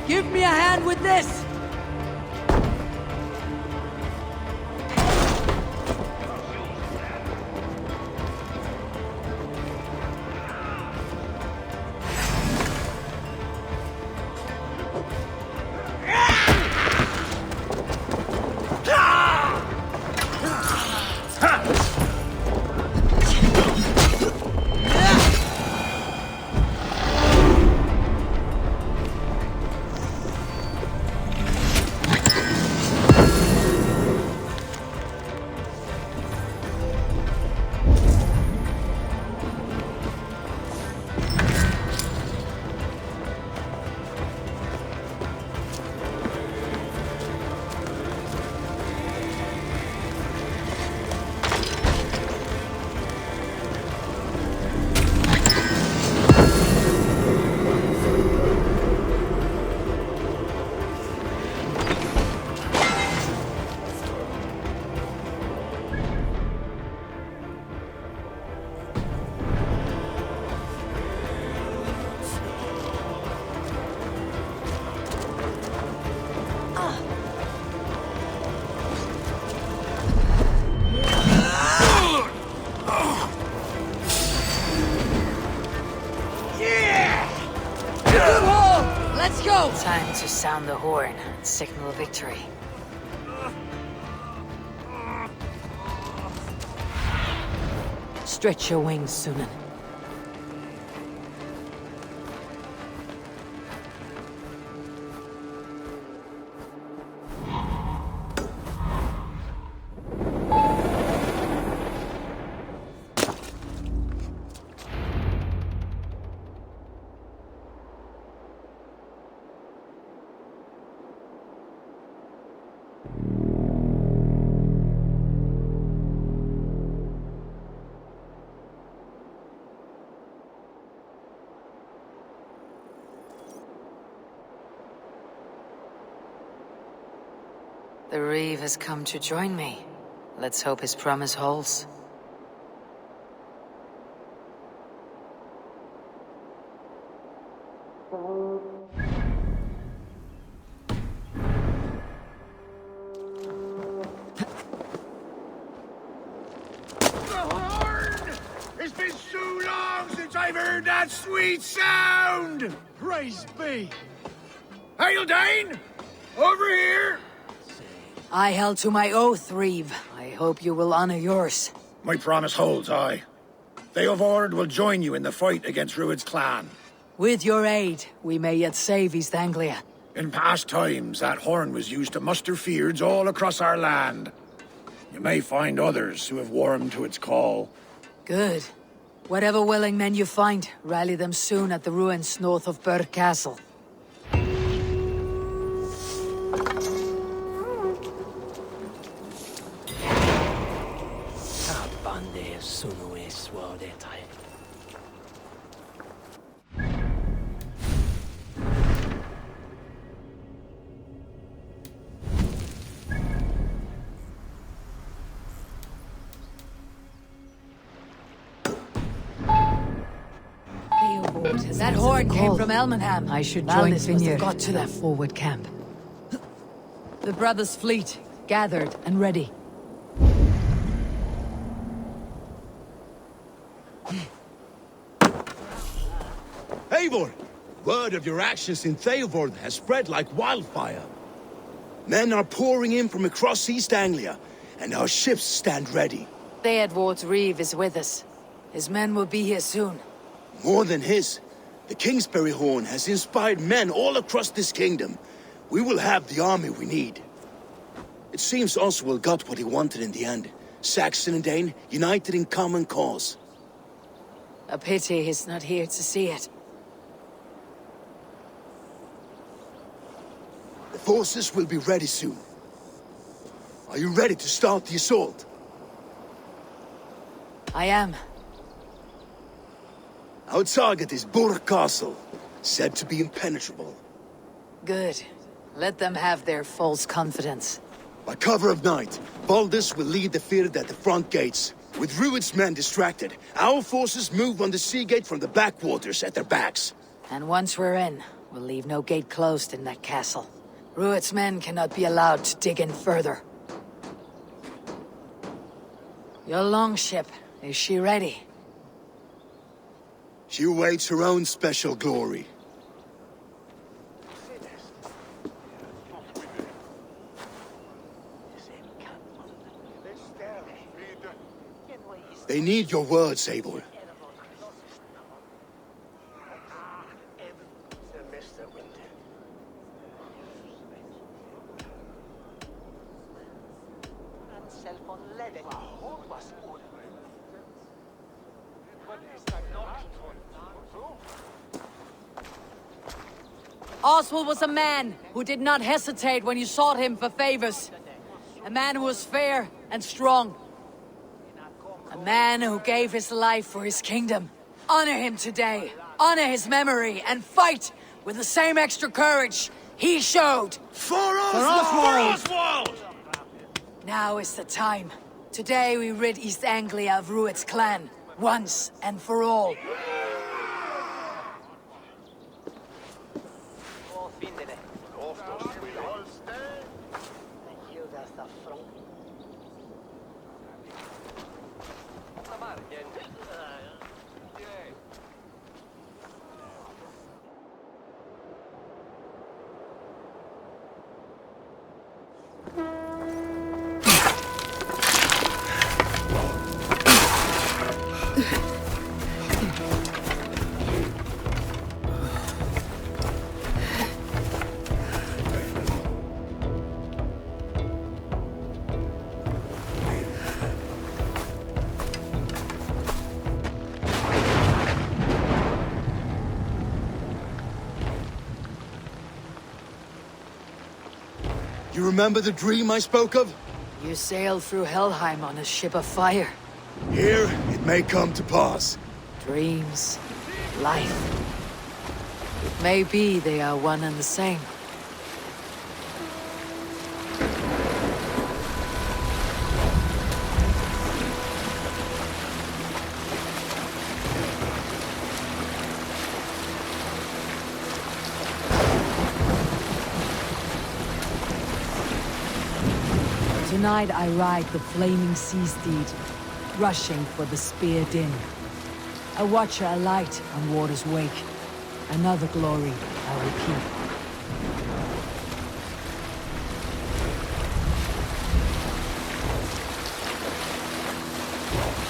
Give me a hand with this! Let's go! Time to sound the horn and signal victory. Stretch your wings, Sunan. The Reeve has come to join me. Let's hope his promise holds. It's been so long since I I've heard that sweet sound! Praise be! Hail, Dane! Over here! I held to my oath, Reeve. I hope you will honor yours. My promise holds, aye. Theodord will join you in the fight against Rued's clan. With your aid, we may yet save East Anglia. In past times, that horn was used to muster fyrds all across our land. You may find others who have warmed to its call. Good. Whatever willing men you find, rally them soon at the ruins north of Burr Castle. That horde came from Elmenham. I should join Finir. Got to that forward camp. The brothers' fleet, gathered and ready. Eivor! Word of your actions in Theodord has spread like wildfire. Men are pouring in from across East Anglia, and our ships stand ready. Theodord's Reeve is with us. His men will be here soon. More than his. The Kingsbury Horn has inspired men all across this kingdom. We will have the army we need. It seems Oswald got what he wanted in the end. Saxon and Dane united in common cause. A pity he's not here to see it. The forces will be ready soon. Are you ready to start the assault? I am. Our target is Burr Castle, said to be impenetrable. Good. Let them have their false confidence. By cover of night, Baldus will lead the Fyrd at the front gates. With Rued's men distracted, our forces move on the sea gate from the backwaters at their backs. And once we're in, we'll leave no gate closed in that castle. Rued's men cannot be allowed to dig in further. Your longship, is she ready? She awaits her own special glory. They need your words, Eivor. Oswald was a man who did not hesitate when you sought him for favors. A man who was fair and strong. A man who gave his life for his kingdom. Honor him today. Honor his memory and fight with the same extra courage he showed. For Oswald! For Oswald! Now is the time. Today we rid East Anglia of Rued's clan, once and for all. You remember the dream I spoke of? You sailed through Helheim on a ship of fire. Here, it may come to pass. Dreams, life. It may be they are one and the same. Tonight I ride the flaming sea steed, rushing for the spear din. A watcher alight on water's wake. Another glory I will keep.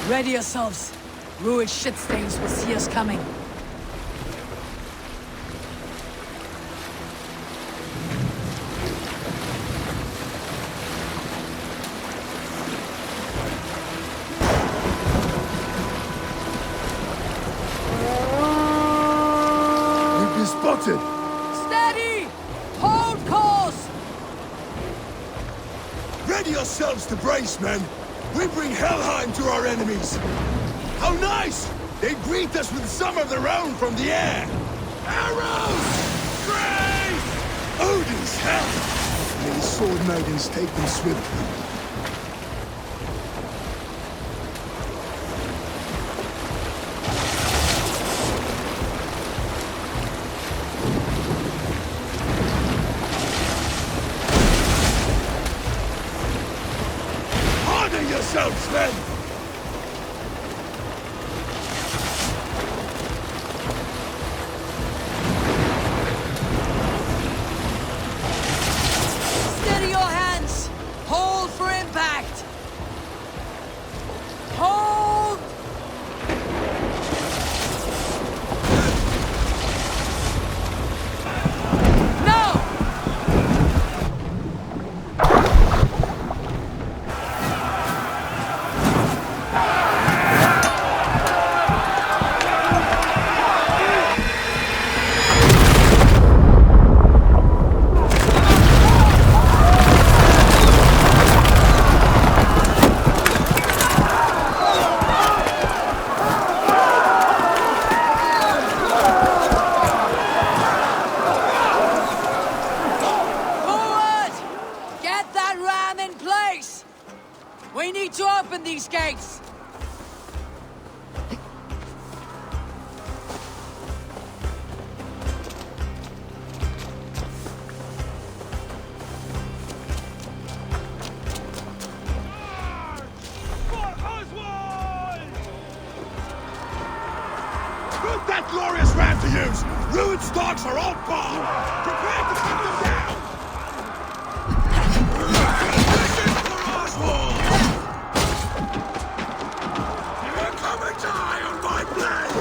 Ready yourselves. Ruined shitstains will see us coming. We've been spotted! Steady! Hold course! Ready yourselves to brace, men! We bring Helheim to our enemies! How nice! They greet us with some of their own from the air! Arrows! Grace! Odin's help! May the sword maidens take them swiftly. Honor yourselves, men! Steady your hands! Hold for impact! Hold! No! Forward! Get that ram in place! We need to open these gates! Put that glorious ram to use! Ruined stocks are all gone! Prepare to cut them down! This is for Oswald! Here come and die on my blade!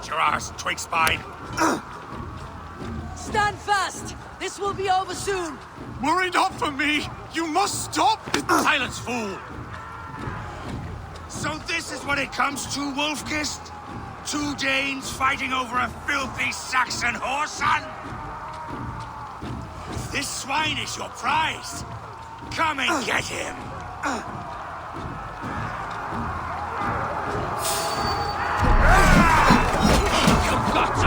Shut your arse, twig spine! Stand fast! This will be over soon! Worry not for me! You must stop! Silence, fool! So this is what it comes to, Wolfkist? 2 Danes fighting over a filthy Saxon whoreson? If this swine is your prize, come and get him! You've got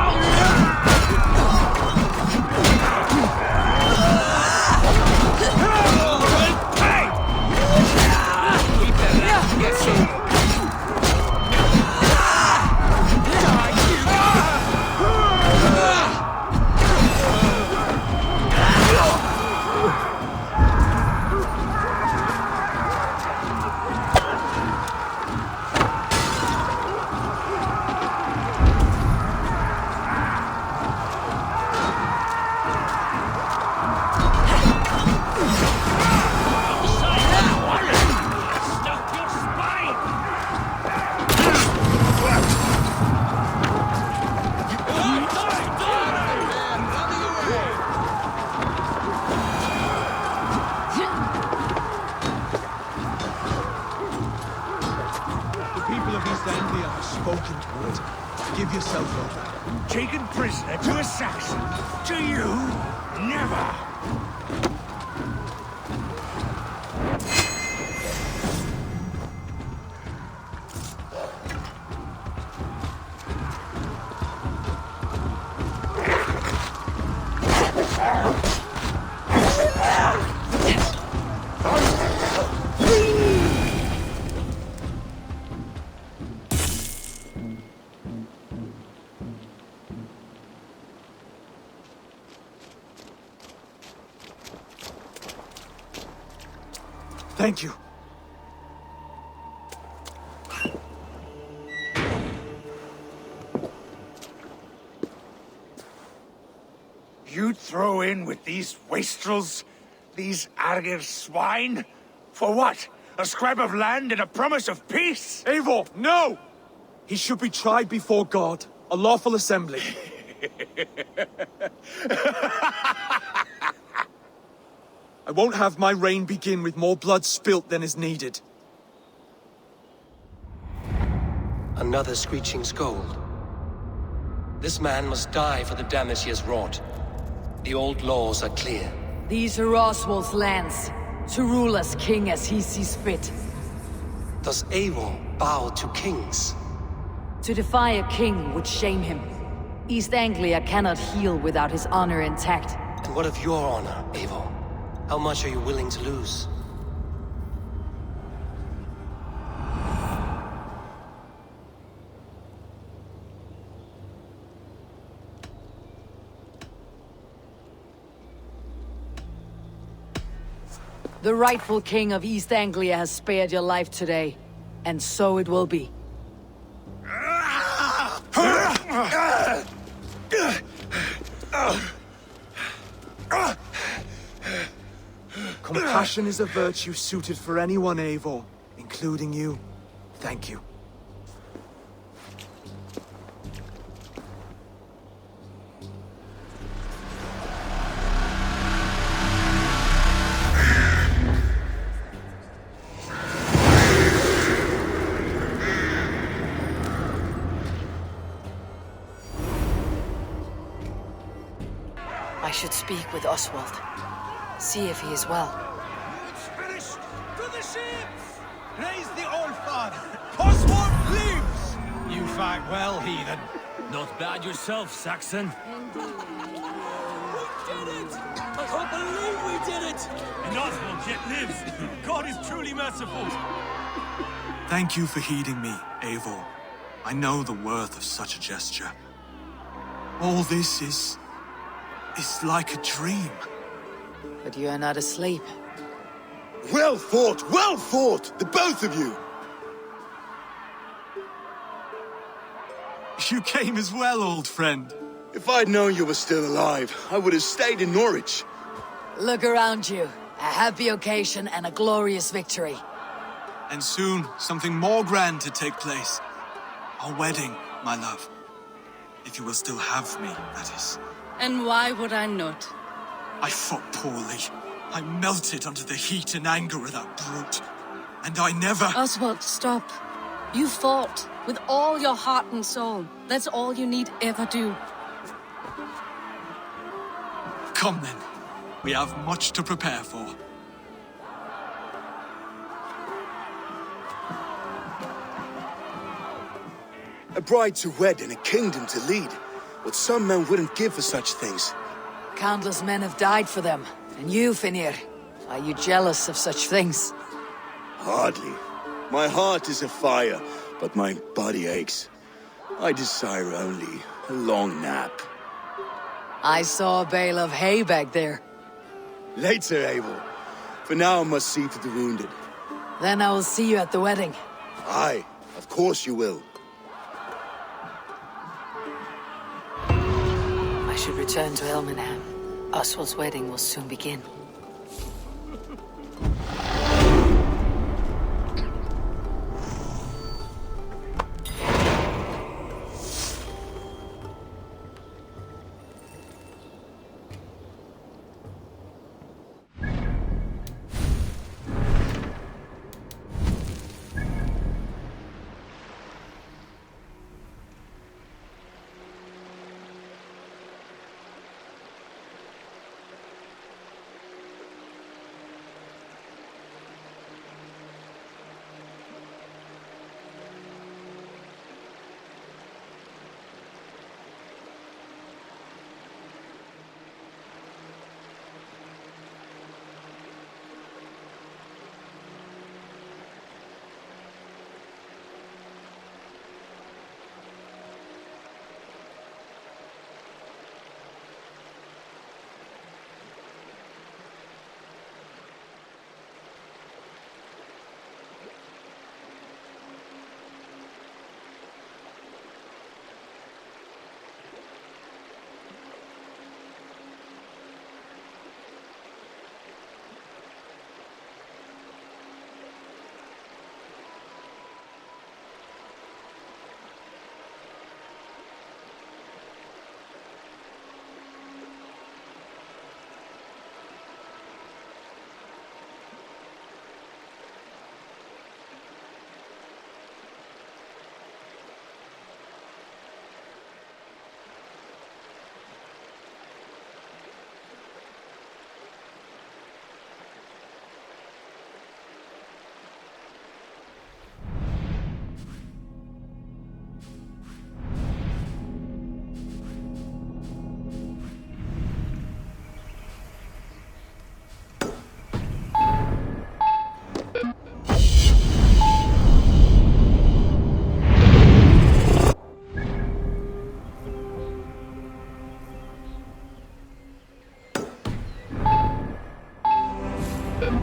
Give yourself over. Taken prisoner to a Saxon? To you? Never! Thank you. You'd throw in with these wastrels? These Argir swine? For what? A scrap of land and a promise of peace? Eivor, no! He should be tried before God. A lawful assembly. I won't have my reign begin with more blood spilt than is needed. Another screeching scold. This man must die for the damage he has wrought. The old laws are clear. These are Oswald's lands, to rule as king as he sees fit. Does Eivor bow to kings? To defy a king would shame him. East Anglia cannot heal without his honor intact. And what of your honor, Eivor? How much are you willing to lose? The rightful king of East Anglia has spared your life today, and so it will be. Compassion is a virtue suited for anyone, Eivor, including you. Thank you. I should speak with Oswald. See if he is well. It's finished! To the ships! Praise the Old Father! Oswald lives! You fight well, heathen. Not bad yourself, Saxon. We did it! I can't believe we did it! And Oswald yet lives. God is truly merciful. Thank you for heeding me, Eivor. I know the worth of such a gesture. All this is like a dream. But you are not asleep. Well fought, the both of you! You came as well, old friend. If I'd known you were still alive, I would have stayed in Norwich. Look around you. A happy occasion and a glorious victory. And soon, something more grand to take place. Our wedding, my love. If you will still have me, that is. And why would I not? I fought poorly. I melted under the heat and anger of that brute. And I never... Oswald, stop. You fought with all your heart and soul. That's all you need ever do. Come then. We have much to prepare for. A bride to wed and a kingdom to lead. What some men wouldn't give for such things. Countless men have died for them. And you, Finir, are you jealous of such things? Hardly. My heart is afire, but my body aches. I desire only a long nap. I saw a bale of hay back there. Later, Abel. For now, I must see to the wounded. Then I will see you at the wedding. Aye, of course you will. I should return to Elmenham. Oswald's wedding will soon begin.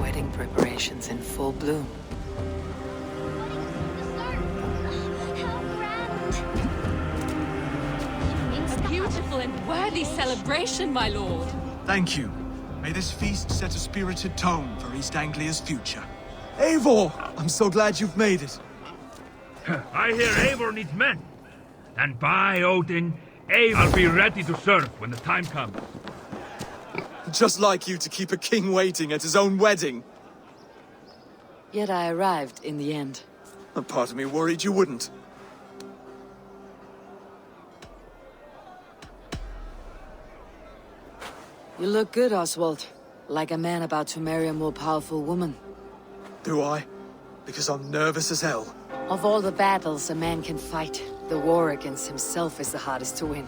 Wedding preparations in full bloom. A beautiful and worthy celebration, my lord. Thank you. May this feast set a spirited tone for East Anglia's future. Eivor! I'm so glad you've made it. I hear Eivor needs men. And by Odin, I'll be ready to serve when the time comes. Just like you to keep a king waiting at his own wedding. Yet I arrived in the end. A part of me worried you wouldn't. You look good, Oswald. Like a man about to marry a more powerful woman. Do I? Because I'm nervous as hell. Of all the battles a man can fight, the war against himself is the hardest to win.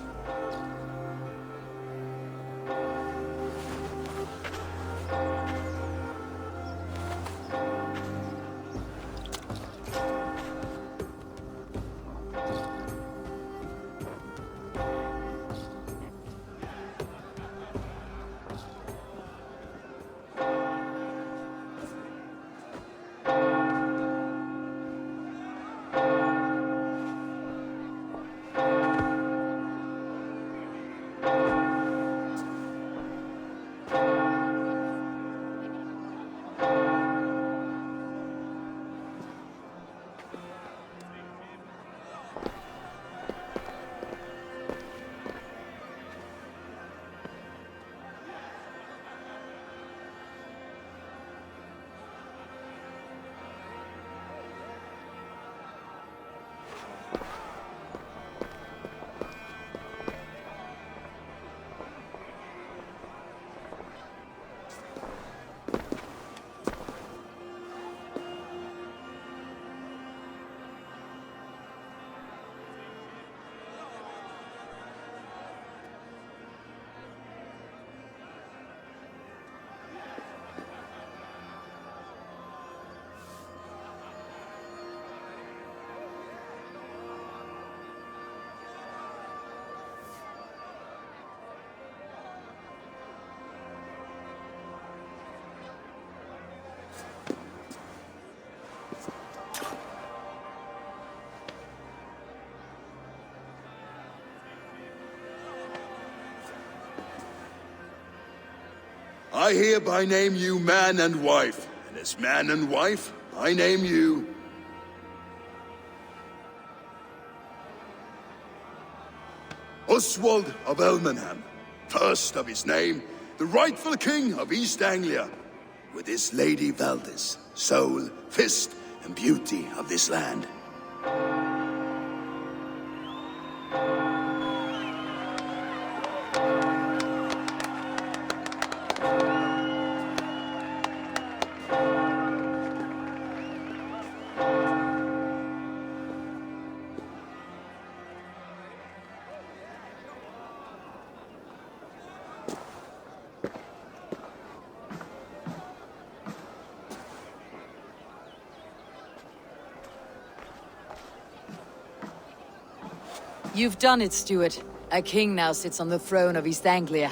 I hereby name you man and wife. And as man and wife, I name you... Oswald of Elmenham, first of his name, the rightful king of East Anglia, with his Lady Valdis, soul, fist, and beauty of this land. You've done it, Stuart. A king now sits on the throne of East Anglia.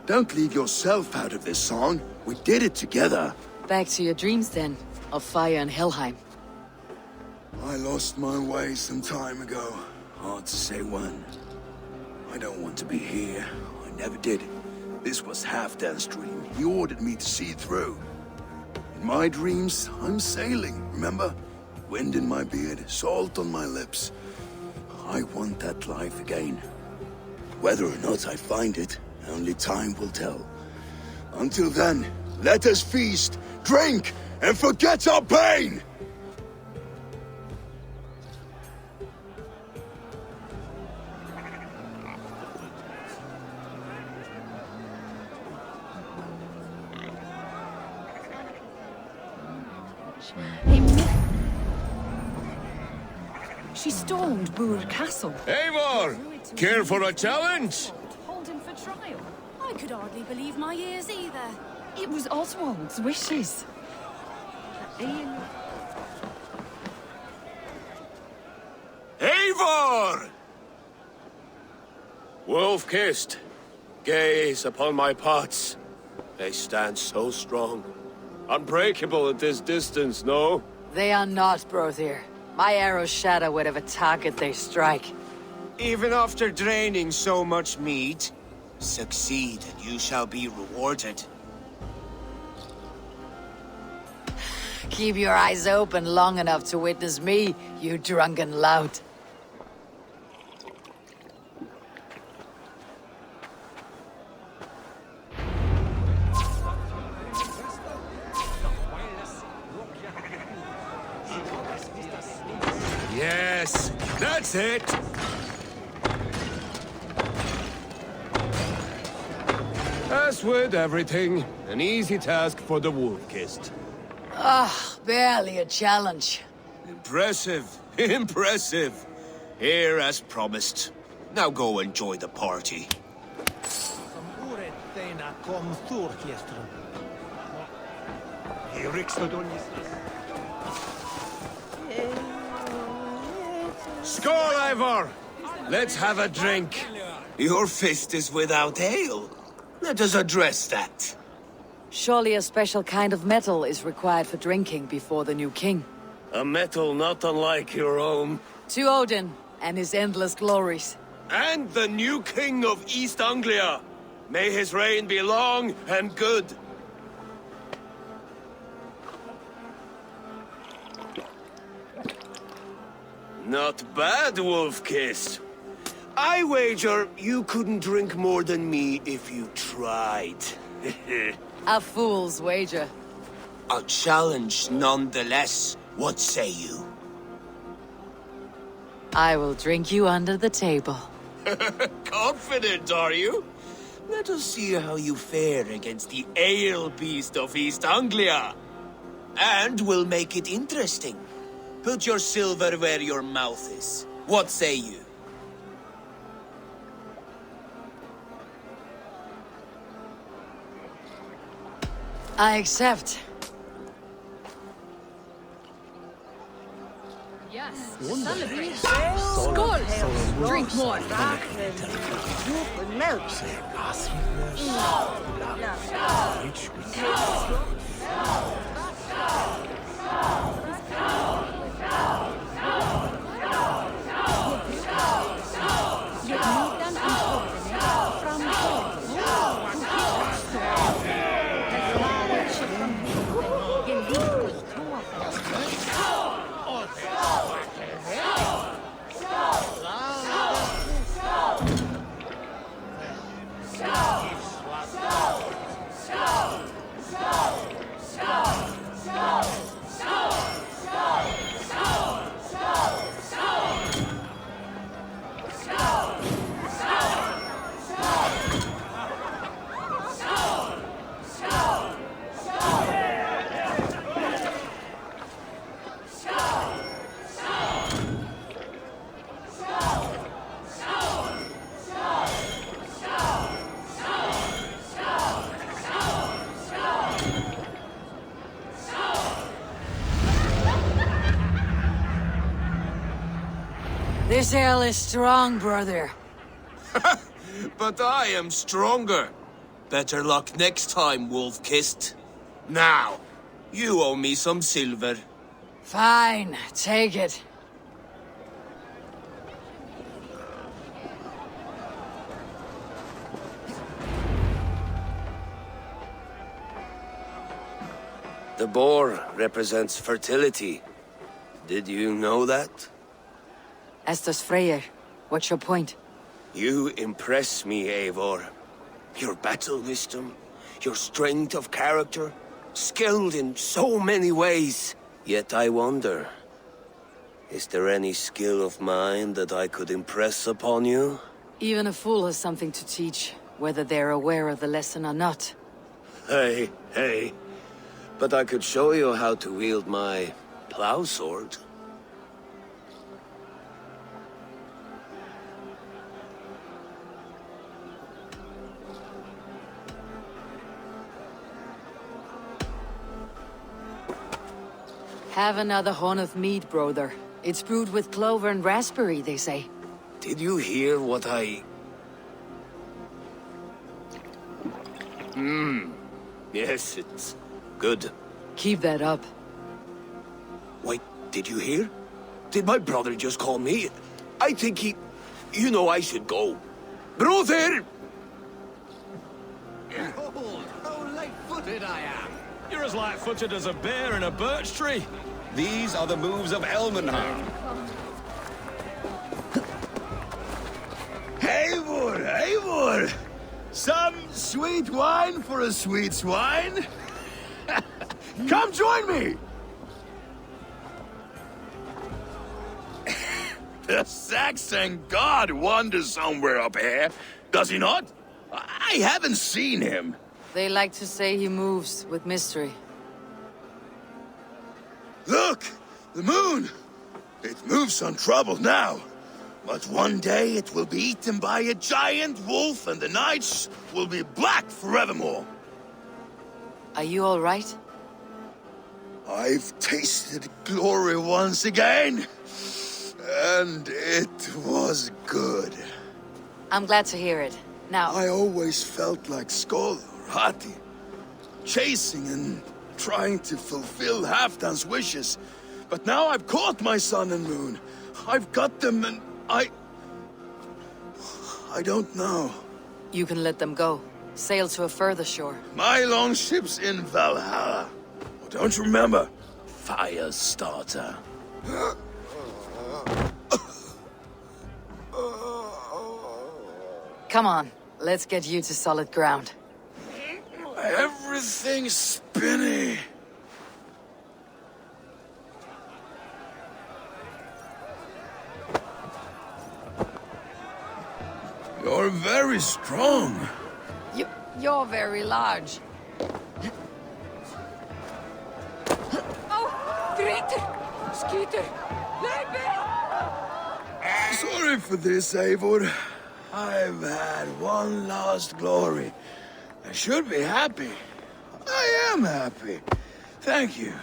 Don't leave yourself out of this song. We did it together. Back to your dreams, then, of fire and Helheim. I lost my way some time ago. Hard to say when. I don't want to be here. I never did. This was Halfdan's dream. He ordered me to see through. In my dreams, I'm sailing, remember? Wind in my beard, salt on my lips. I want that life again. Whether or not I find it, only time will tell. Until then, let us feast, drink, and forget our pain! She stormed Boor Castle. Eivor! Care for a challenge? Hold him for trial. I could hardly believe my ears either. It was Oswald's wishes. Eivor! Wolf-kissed, gaze upon my pots. They stand so strong. Unbreakable at this distance, no? They are not, Brother. My arrows shatter whatever target they strike. Even after draining so much meat, succeed and you shall be rewarded. Keep your eyes open long enough to witness me, you drunken lout. Yes, that's it! As with everything, an easy task for the wolf-kissed. Ah, barely a challenge. Impressive, impressive. Here as promised. Now go enjoy the party. Skål, Eivor! Let's have a drink. Your fist is without ale. Let us address that. Surely a special kind of metal is required for drinking before the new king. A metal not unlike your own. To Odin and his endless glories. And the new king of East Anglia. May his reign be long and good. Not bad, Wolf-kissed. I wager you couldn't drink more than me if you tried. A fool's wager. A challenge nonetheless. What say you? I will drink you under the table. Confident, are you? Let us see how you fare against the ale beast of East Anglia. And we'll make it interesting. Put your silver where your mouth is. What say you? I accept. Yes, celebrate. Skål! Drink more. Milk. This ale is strong, brother. But I am stronger. Better luck next time, Wolf-Kissed. Now, you owe me some silver. Fine, take it. The boar represents fertility. Did you know that? As does Freyr. What's your point? You impress me, Eivor. Your battle wisdom, your strength of character, skilled in so many ways. Yet I wonder, is there any skill of mine that I could impress upon you? Even a fool has something to teach, whether they're aware of the lesson or not. Hey. But I could show you how to wield my plow sword. Have another horn of mead, brother. It's brewed with clover and raspberry, they say. Did you hear what I... Yes, it's good. Keep that up. Wait, did you hear? Did my brother just call me? I think he... You know I should go. Brother! Behold, how light-footed I am. You're as light-footed as a bear in a birch tree. These are the moves of Elmenham. Eivor! Some sweet wine for a sweet swine? Come join me! The Saxon god wanders somewhere up here, does he not? I haven't seen him. They like to say he moves with mystery. Look! The moon! It moves untroubled now. But one day it will be eaten by a giant wolf and the nights will be black forevermore. Are you all right? I've tasted glory once again. And it was good. I'm glad to hear it. Now... I always felt like Skoll or Hati. Chasing and trying to fulfill Halfdan's wishes. But now I've caught my sun and moon. I've got them and I don't know. You can let them go. Sail to a further shore. My longship's in Valhalla. Oh, don't you remember? Fire starter. Come on, let's get you to solid ground. Everything's spinny. You're very strong. You're very large. Oh, Grete! Skeeter! Sorry for this, Eivor. I've had one last glory. I should be happy. I am happy. Thank you.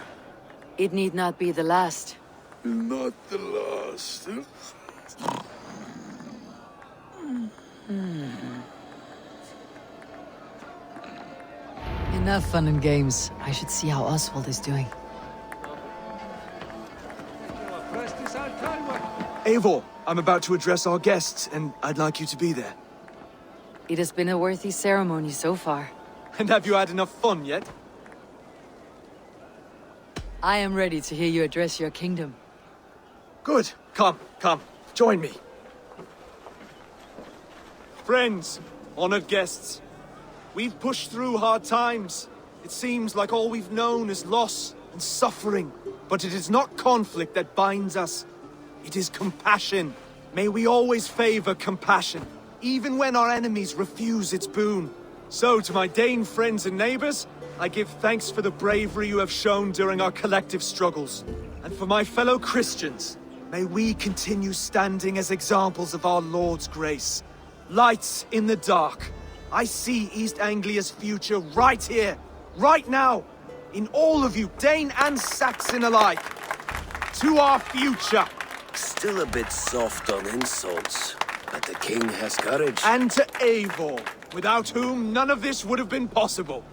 It need not be the last. Not the last. Enough fun and games. I should see how Oswald is doing. Eivor, I'm about to address our guests, and I'd like you to be there. It has been a worthy ceremony so far. And have you had enough fun yet? I am ready to hear you address your kingdom. Good. Come. Join me. Friends, honored guests, we've pushed through hard times. It seems like all we've known is loss and suffering. But it is not conflict that binds us. It is compassion. May we always favor compassion, even when our enemies refuse its boon. So, to my Dane friends and neighbors, I give thanks for the bravery you have shown during our collective struggles. And for my fellow Christians, may we continue standing as examples of our Lord's grace. Lights in the dark. I see East Anglia's future right here, right now, in all of you, Dane and Saxon alike. To our future, Still a bit soft on insults, but the king has courage. And to Eivor, without whom none of this would have been possible.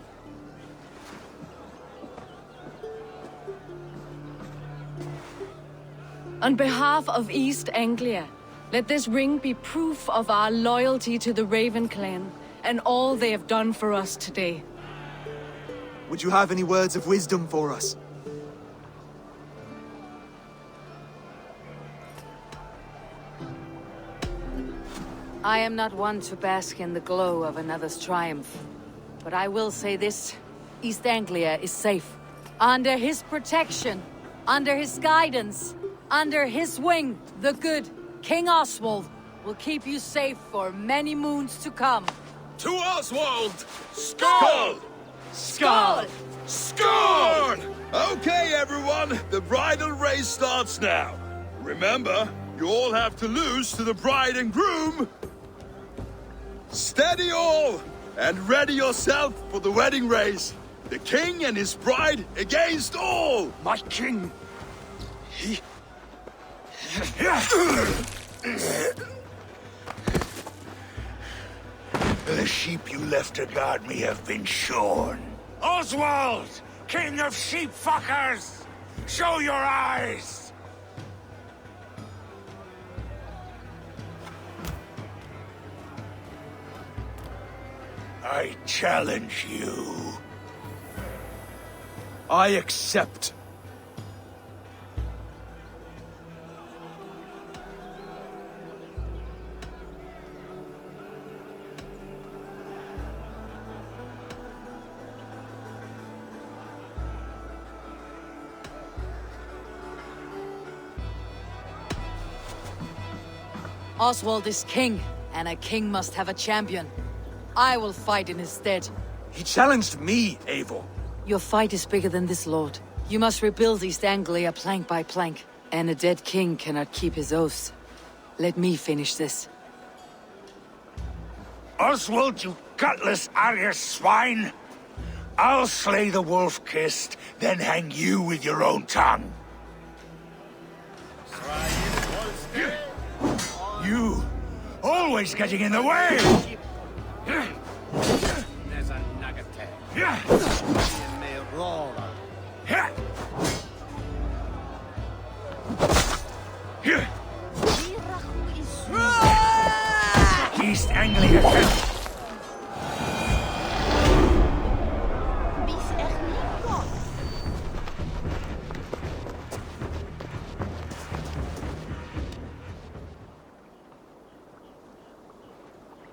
On behalf of East Anglia, let this ring be proof of our loyalty to the Raven clan and all they have done for us today. Would you have any words of wisdom for us? I am not one to bask in the glow of another's triumph. But I will say this. East Anglia is safe. Under his protection. Under his guidance. Under his wing, the good King Oswald will keep you safe for many moons to come. To Oswald! Skull! Skull! Skull! Okay, everyone, the bridal race starts now. Remember, you all have to lose to the bride and groom. Steady all, and ready yourself for the wedding race. The king and his bride against all. My king, The sheep you left to guard me have been shorn. Oswald, king of sheep fuckers! Show your eyes! I challenge you. I accept. Oswald is king, and a king must have a champion. I will fight in his stead. He challenged me, Eivor. Your fight is bigger than this, Lord. You must rebuild East Anglia plank by plank, and a dead king cannot keep his oaths. Let me finish this. Oswald, you gutless Arya swine! I'll slay the wolf-kissed, then hang you with your own tongue. You, always getting in the way! There's a nugget there. East Anglia.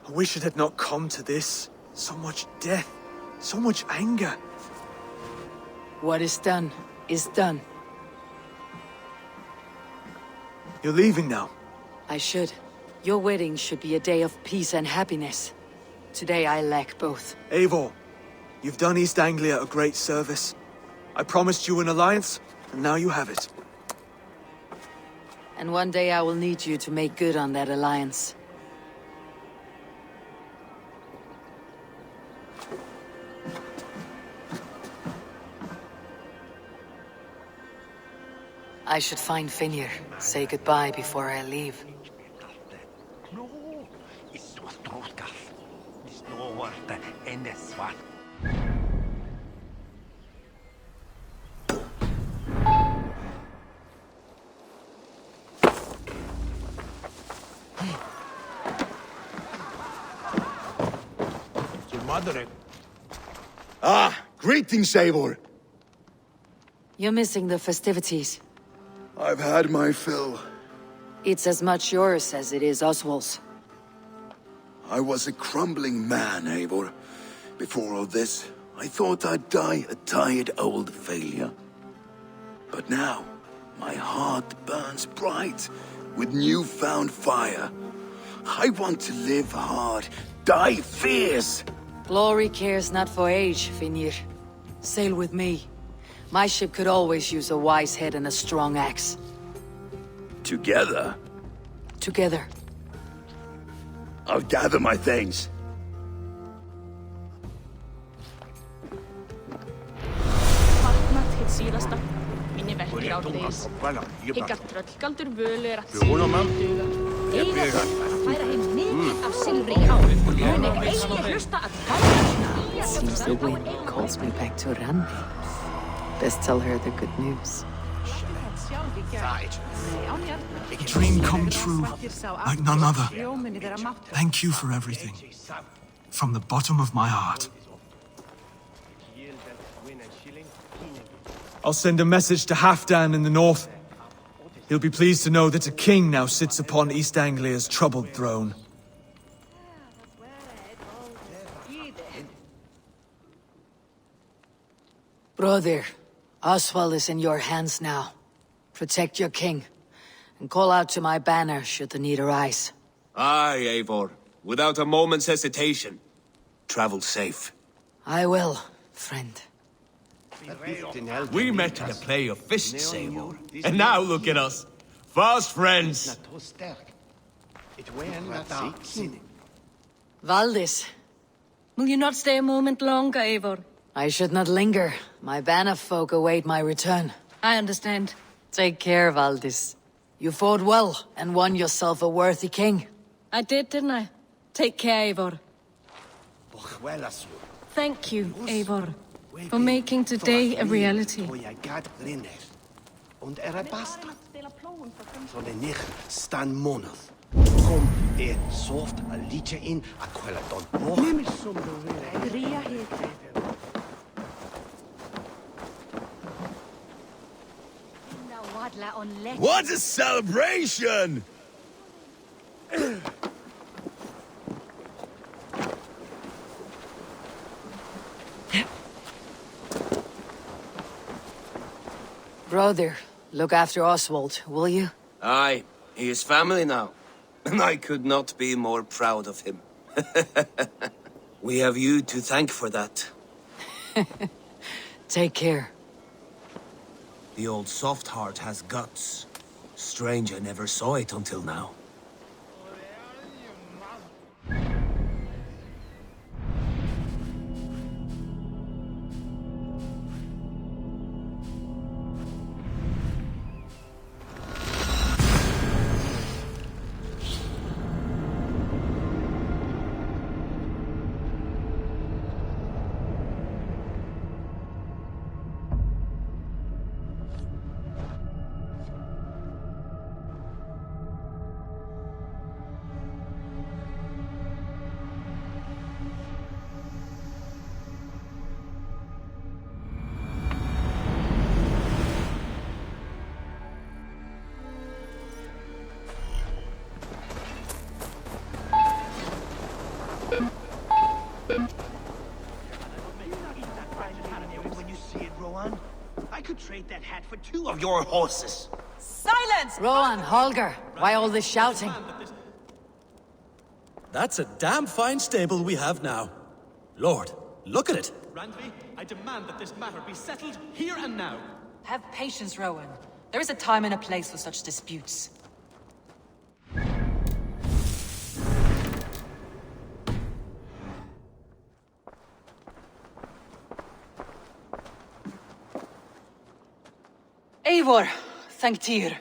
I wish it had not come to this. So much death, so much anger. What is done, is done. You're leaving now. I should. Your wedding should be a day of peace and happiness. Today I lack both. Eivor, you've done East Anglia a great service. I promised you an alliance, and now you have it. And one day I will need you to make good on that alliance. I should find Finir. Say goodbye before I leave. Ah, greetings, Eivor. You're missing the festivities. I've had my fill. It's as much yours as it is Oswald's. I was a crumbling man, Eivor. Before all this, I thought I'd die a tired old failure. But now, my heart burns bright with newfound fire. I want to live hard, die fierce. Glory cares not for age, Finir. Sail with me. My ship could always use a wise head and a strong axe. Together? Together. I'll gather my things. Partner til sidasta. Mine grátis. Hyggat tröllgaldur völu að Jónum, duga. Eiga að færa heim mikið af silfri í ár. Muni eigi hlusta að tala. Seems the wind calls me back to Randi. Best tell her the good news. A dream come true, like none other. Thank you for everything. From the bottom of my heart. I'll send a message to Halfdan in the north. He'll be pleased to know that a king now sits upon East Anglia's troubled throne. Brother, Oswald is in your hands now. Protect your king, and call out to my banner should the need arise. Aye, Eivor. Without a moment's hesitation. Travel safe. I will, friend. We met in a play of fists, Eivor. And now look at us. Fast friends. Valdis. Will you not stay a moment longer, Eivor? I should not linger. My banner folk await my return. I understand. Take care, Valdis. You fought well and won yourself a worthy king. I did, didn't I? Take care, Eivor. Thank you, Eivor, for making today a reality. Und bastard. Så det nicht stan månad. Kom soft a liedje in a quella don boch. Neem eens som What a celebration! Brother, look after Oswald, will you? Aye, he is family now. And I could not be more proud of him. We have you to thank for that. Take care. The old soft heart has guts. Strange I never saw it until now. I could trade that hat for 2 of your horses. Silence! Rowan, Holger, why all this shouting? That's a damn fine stable we have now. Lord, look at it. Randvi, I demand that this matter be settled here and now. Have patience, Rowan. There is a time and a place for such disputes. Eivor, thank Tyr.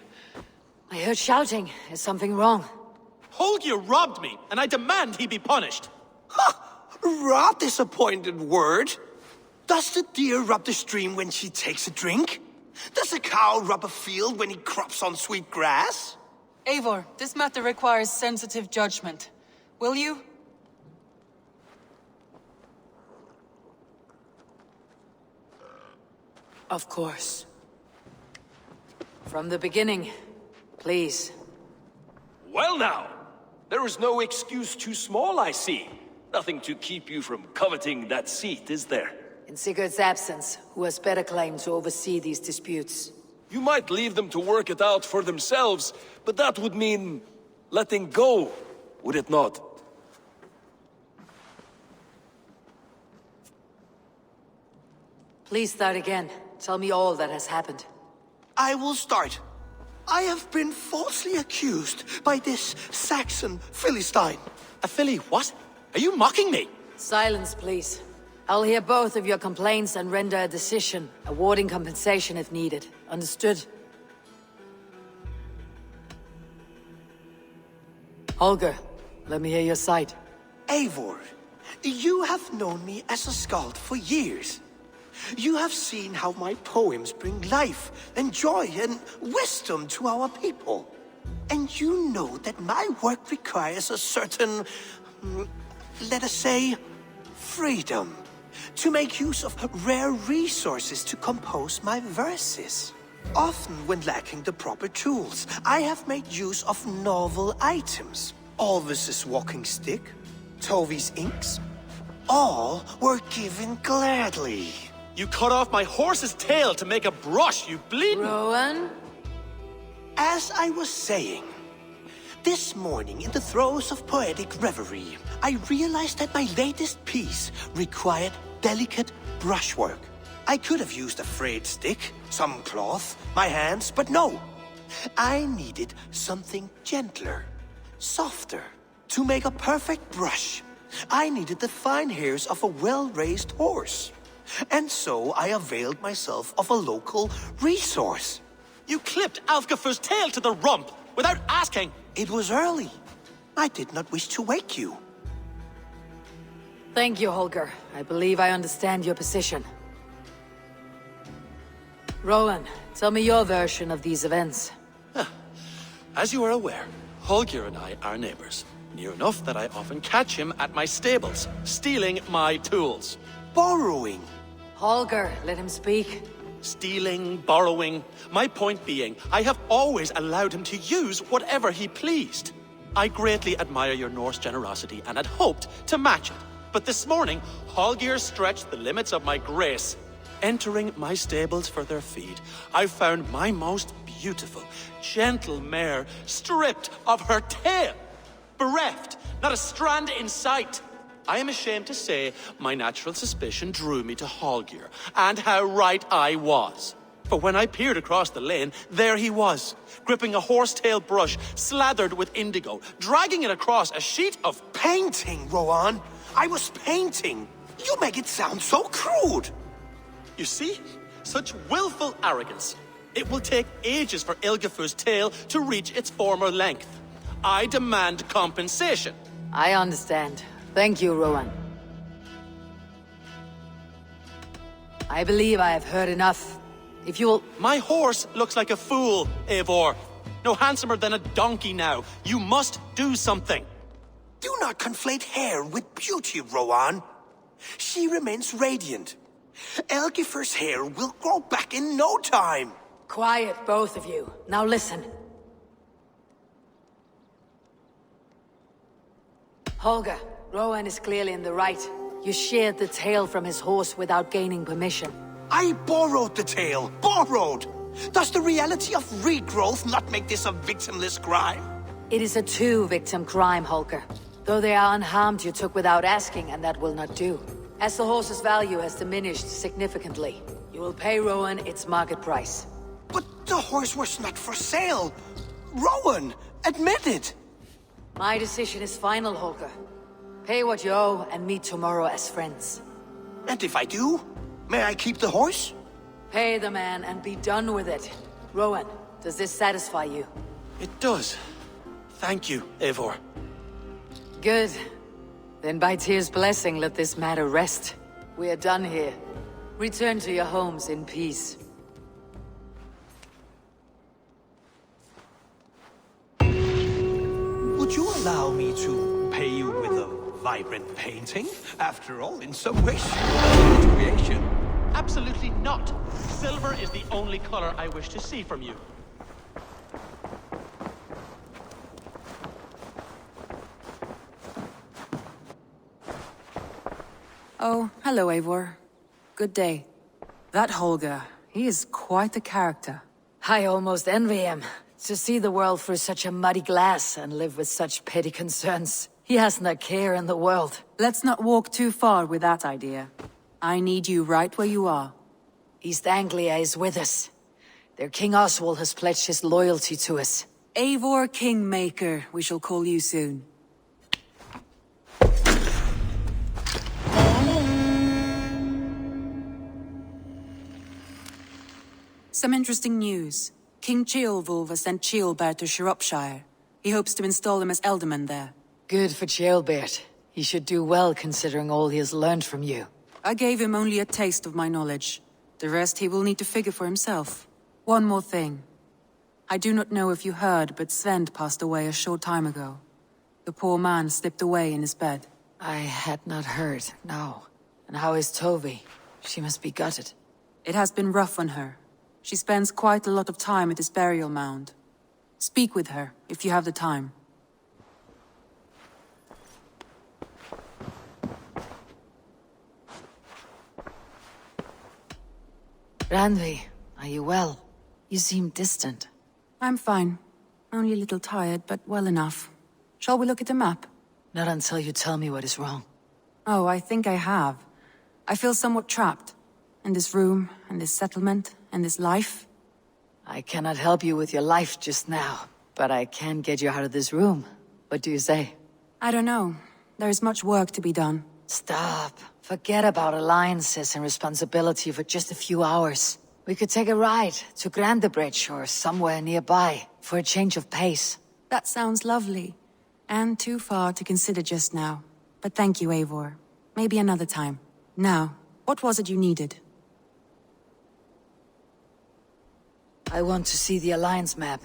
I heard shouting. Is something wrong? Holger robbed me, and I demand he be punished. Raw disappointed word. Does the deer rub the stream when she takes a drink? Does a cow rub a field when he crops on sweet grass? Eivor, this matter requires sensitive judgment. Will you? Of course. From the beginning, please. Well now, there is no excuse too small, I see. Nothing to keep you from coveting that seat, is there? In Sigurd's absence, who has better claim to oversee these disputes? You might leave them to work it out for themselves, but that would mean letting go, would it not? Please start again. Tell me all that has happened. I will start. I have been falsely accused by this Saxon Philistine. A Philly what? Are you mocking me? Silence, please. I'll hear both of your complaints and render a decision, awarding compensation if needed. Understood? Holger, let me hear your side. Eivor, you have known me as a skald for years. You have seen how my poems bring life and joy and wisdom to our people. And you know that my work requires a certain, let us say, freedom to make use of rare resources to compose my verses. Often when lacking the proper tools, I have made use of novel items. Alvis's walking stick, Tovi's inks, all were given gladly. You cut off my horse's tail to make a brush, you bleeding... Rowan? As I was saying, this morning in the throes of poetic reverie, I realized that my latest piece required delicate brushwork. I could have used a frayed stick, some cloth, my hands, but no. I needed something gentler, softer. To make a perfect brush, I needed the fine hairs of a well-raised horse. And so I availed myself of a local resource. You clipped Alfgafur's tail to the rump without asking. It was early. I did not wish to wake you. Thank you, Holger. I believe I understand your position. Rowan, tell me your version of these events. As you are aware, Holger and I are neighbors. Near enough that I often catch him at my stables, stealing my tools. Borrowing. Holger, let him speak. Stealing, borrowing. My point being, I have always allowed him to use whatever he pleased. I greatly admire your Norse generosity and had hoped to match it. But this morning, Holger stretched the limits of my grace. Entering my stables for their feed, I found my most beautiful, gentle mare stripped of her tail. Bereft, not a strand in sight. I am ashamed to say my natural suspicion drew me to Holger, and how right I was. For when I peered across the lane, there he was, gripping a horsetail brush slathered with indigo, dragging it across a sheet of... Painting, Rowan! I was painting! You make it sound so crude! You see? Such willful arrogance. It will take ages for Ilgafur's tail to reach its former length. I demand compensation. I understand. Thank you, Rowan. I believe I have heard enough. If you'll... My horse looks like a fool, Eivor. No handsomer than a donkey now. You must do something. Do not conflate hair with beauty, Rowan. She remains radiant. Elgifur's hair will grow back in no time. Quiet, both of you. Now listen. Holger, Rowan is clearly in the right. You sheared the tail from his horse without gaining permission. I borrowed the tail. Borrowed! Does the reality of regrowth not make this a victimless crime? It is a two-victim crime, Holger. Though they are unharmed, you took without asking, and that will not do. As the horse's value has diminished significantly, you will pay Rowan its market price. But the horse was not for sale. Rowan, admit it. My decision is final, Holger. Pay what you owe and meet tomorrow as friends. And if I do, may I keep the horse? Pay the man and be done with it. Rowan, does this satisfy you? It does. Thank you, Eivor. Good. Then by Tyr's blessing, let this matter rest. We are done here. Return to your homes in peace. Would you allow me to pay you with a vibrant painting? After all, in some ways, you are creation. Absolutely not. Silver is the only color I wish to see from you. Oh, hello, Eivor. Good day. That Holger, he is quite the character. I almost envy him. To see the world through such a muddy glass and live with such petty concerns. He hasn't a care in the world. Let's not walk too far with that idea. I need you right where you are. East Anglia is with us. Their King Oswald has pledged his loyalty to us. Eivor Kingmaker, we shall call you soon. Some interesting news. King Ceolwulf has sent Ceolbert to Shropshire. He hopes to install him as Elderman there. Good for Ceolbert. He should do well considering all he has learned from you. I gave him only a taste of my knowledge. The rest he will need to figure for himself. One more thing. I do not know if you heard, but Sven passed away a short time ago. The poor man slipped away in his bed. I had not heard, no. And how is Tovi? She must be gutted. It has been rough on her. She spends quite a lot of time at his burial mound. Speak with her, if you have the time. Randvi, are you well? You seem distant. I'm fine. Only a little tired, but well enough. Shall we look at the map? Not until you tell me what is wrong. Oh, I think I have. I feel somewhat trapped. In this room, and this settlement, and this life. I cannot help you with your life just now, but I can get you out of this room. What do you say? I don't know. There is much work to be done. Stop. Forget about alliances and responsibility for just a few hours. We could take a ride to Grandebridge or somewhere nearby for a change of pace. That sounds lovely. And too far to consider just now. But thank you, Eivor. Maybe another time. Now, what was it you needed? I want to see the Alliance map.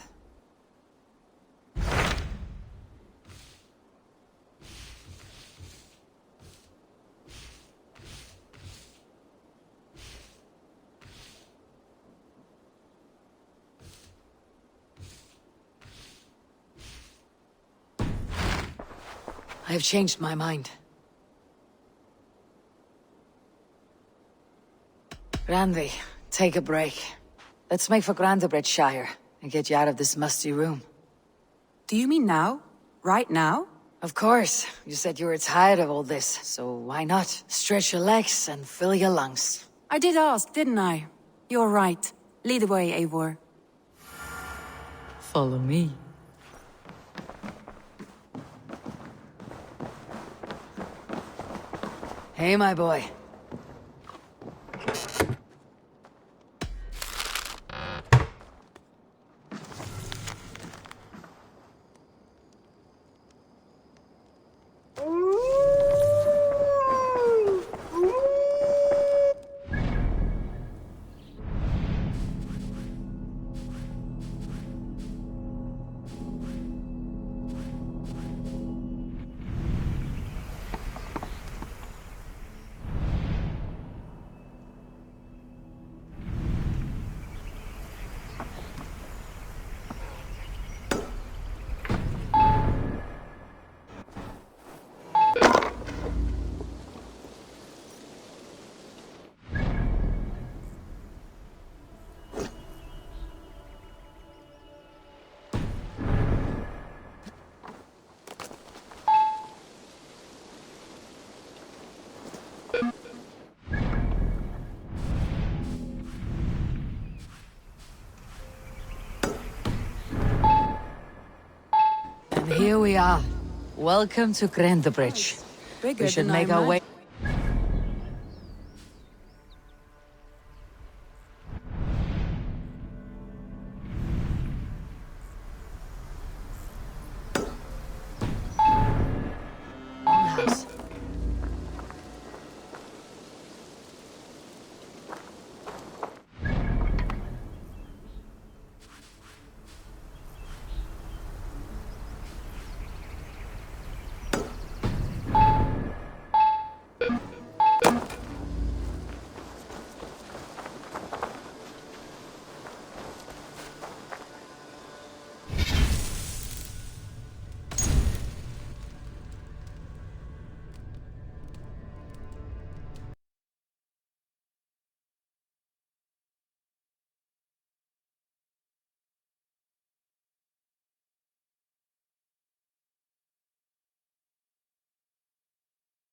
I have changed my mind. Randvi, take a break. Let's make for Grandebridgeshire and get you out of this musty room. Do you mean now? Right now? Of course. You said you were tired of all this, so why not? Stretch your legs and fill your lungs. I did ask, didn't I? You're right. Lead the way, Eivor. Follow me. Hey, my boy. And here we are. Welcome to Grandebridge. Bigger We should than I make our way. imagined.